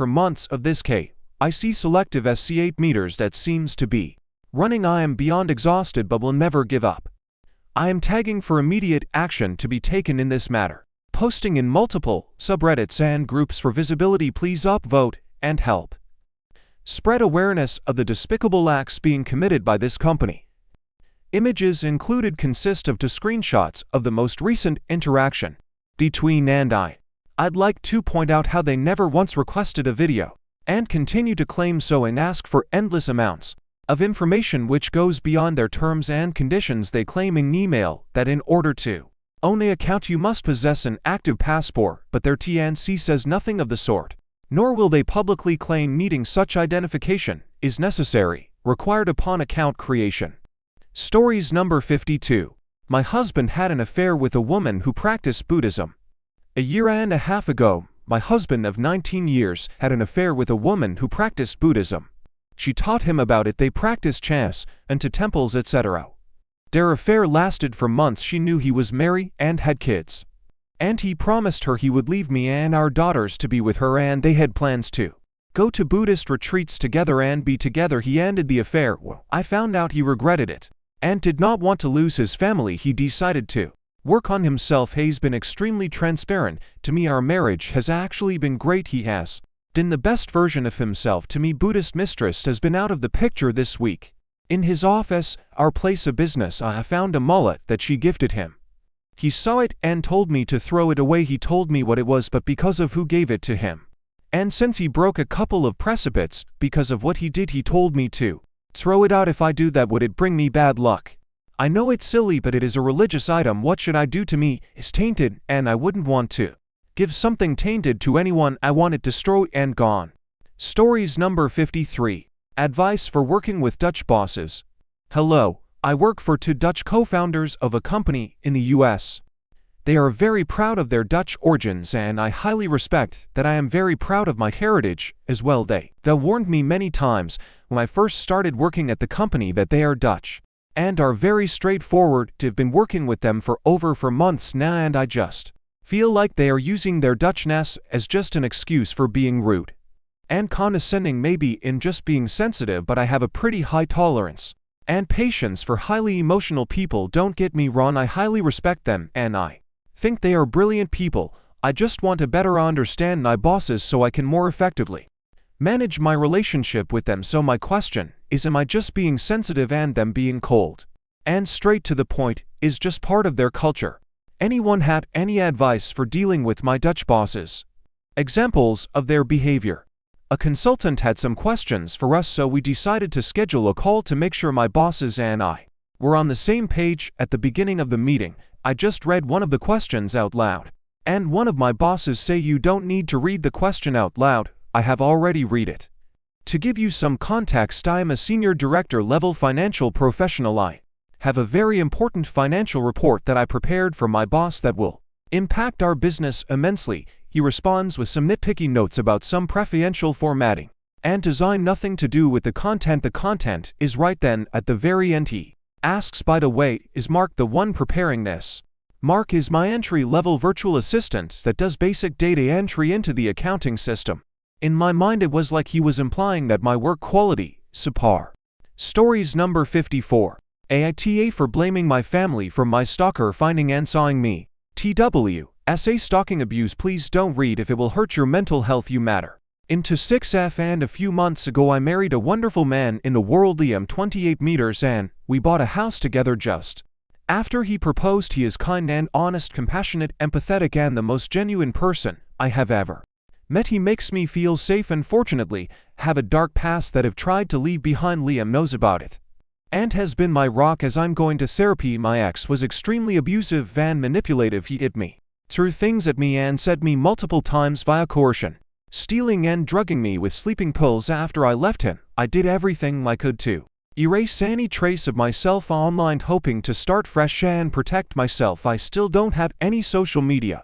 months of this I see selective SC8 meters that seems to be running. I am beyond exhausted but will never give up. I am tagging for immediate action to be taken in this matter, posting in multiple subreddits and groups for visibility. Please upvote and help spread awareness of the despicable acts being committed by this company. Images included consist of two screenshots of the most recent interaction between and I'd like to point out how they never once requested a video and continue to claim so and ask for endless amounts of information which goes beyond their terms and conditions. They claim in email that in order to own an account you must possess an active passport, but their TNC says nothing of the sort, nor will they publicly claim meeting such identification is necessary, required upon account creation. Stories number 52. My husband had an affair with a woman who practiced Buddhism. A year and a half ago, my husband of 19 years had an affair with a woman who practiced Buddhism. She taught him about it. They practiced chants and to temples, etc. Their affair lasted for months. She knew he was married and had kids, and he promised her he would leave me and our daughters to be with her, and they had plans to go to Buddhist retreats together and be together. He ended the affair. I found out he regretted it and did not want to lose his family. He decided to work on himself. He's been extremely transparent to me. Our marriage has actually been great. He has been the best version of himself to me. Buddhist mistress has been out of the picture this week. In his office, our place of business, I found a mullet that she gifted him. He saw it and told me to throw it away. He told me what it was, but because of who gave it to him, and since he broke a couple of precipices because of what he did, he told me to throw it out. If I do that, would it bring me bad luck? I know it's silly, but it is a religious item. What should I do? To me, it's tainted, and I wouldn't want to give something tainted to anyone. I want it destroyed and gone. Stories number 53. Advice for working with Dutch bosses. Hello, I work for two Dutch co-founders of a company in the US. They are very proud of their Dutch origins, and I highly respect that. I am very proud of my heritage as well. They warned me many times when I first started working at the company that they are Dutch and are very straightforward. I've been working with them for months now, and I just feel like they are using their Dutchness as just an excuse for being rude and condescending, maybe in just being sensitive, but I have a pretty high tolerance and patience for highly emotional people. Don't get me wrong, I highly respect them, and I think they are brilliant people. I just want to better understand my bosses so I can more effectively manage my relationship with them. So my question is, am I just being sensitive, and them being cold and straight to the point is just part of their culture? Anyone had any advice for dealing with my Dutch bosses? Examples of their behavior. A consultant had some questions for us, so we decided to schedule a call to make sure my bosses and I were on the same page. At the beginning of the meeting, I just read one of the questions out loud, and one of my bosses say, "You don't need to read the question out loud, I have already read it." To give you some context, I am a senior director level financial professional. I have a very important financial report that I prepared for my boss that will impact our business immensely. He responds with some nitpicky notes about some preferential formatting and design, nothing to do with the content. The content is right. Then at the very end he asks, "By the way, is Mark the one preparing this?" Mark is my entry-level virtual assistant that does basic data entry into the accounting system. In my mind, it was like he was implying that my work quality subpar. Stories number 54. Aita for blaming my family for my stalker finding and sawing me. TWSA stalking abuse. Please don't read if it will hurt your mental health. You matter. Into 6F, and a few months ago I married a wonderful man in the world. I'm 28 meters and we bought a house together just after he proposed. He is kind and honest, compassionate, empathetic, and the most genuine person I have ever met. He makes me feel safe. Unfortunately, have a dark past that I've tried to leave behind. Liam knows about it and has been my rock as I'm going to therapy. My ex was extremely abusive and manipulative. He hit me, threw things at me, and said me multiple times via coercion, stealing and drugging me with sleeping pills. After I left him, I did everything I could to erase any trace of myself online, hoping to start fresh and protect myself. I still don't have any social media.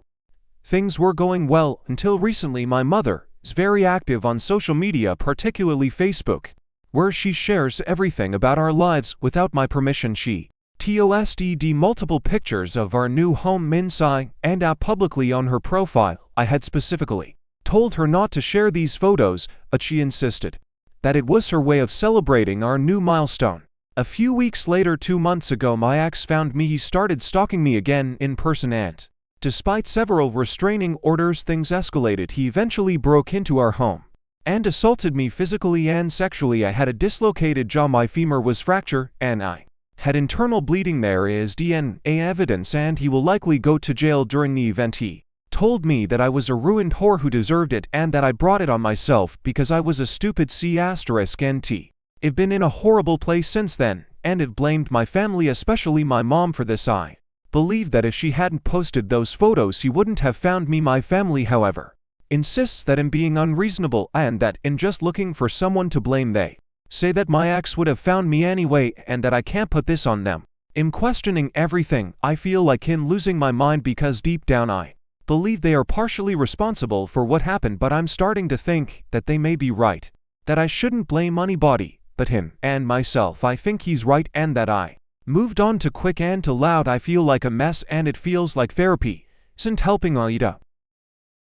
Things were going well until recently. My mother is very active on social media, particularly Facebook, where she shares everything about our lives without my permission. She posted multiple pictures of our new home inside and out publicly on her profile. I had specifically told her not to share these photos, but she insisted that it was her way of celebrating our new milestone. A few weeks later, 2 months ago, my ex found me. He started stalking me again in person, and despite several restraining orders, things escalated. He eventually broke into our home and assaulted me physically and sexually. I had a dislocated jaw, my femur was fractured, and I had internal bleeding. There is DNA evidence, and he will likely go to jail. During the event, he told me that I was a ruined whore who deserved it, and that I brought it on myself because I was a stupid C*nt. I've been in a horrible place since then, and have blamed my family, especially my mom, for this. I believe that if she hadn't posted those photos, he wouldn't have found me. My family, however, insists that I'm being unreasonable and that in just looking for someone to blame, they say that my ex would have found me anyway and that I can't put this on them. I'm questioning everything. I feel like I'm losing my mind because deep down I believe they are partially responsible for what happened, but I'm starting to think that they may be right, that I shouldn't blame anybody but him and myself. I think he's right, and that I moved on too quick and too loud. I feel like a mess, and it feels like therapy isn't helping. Aita.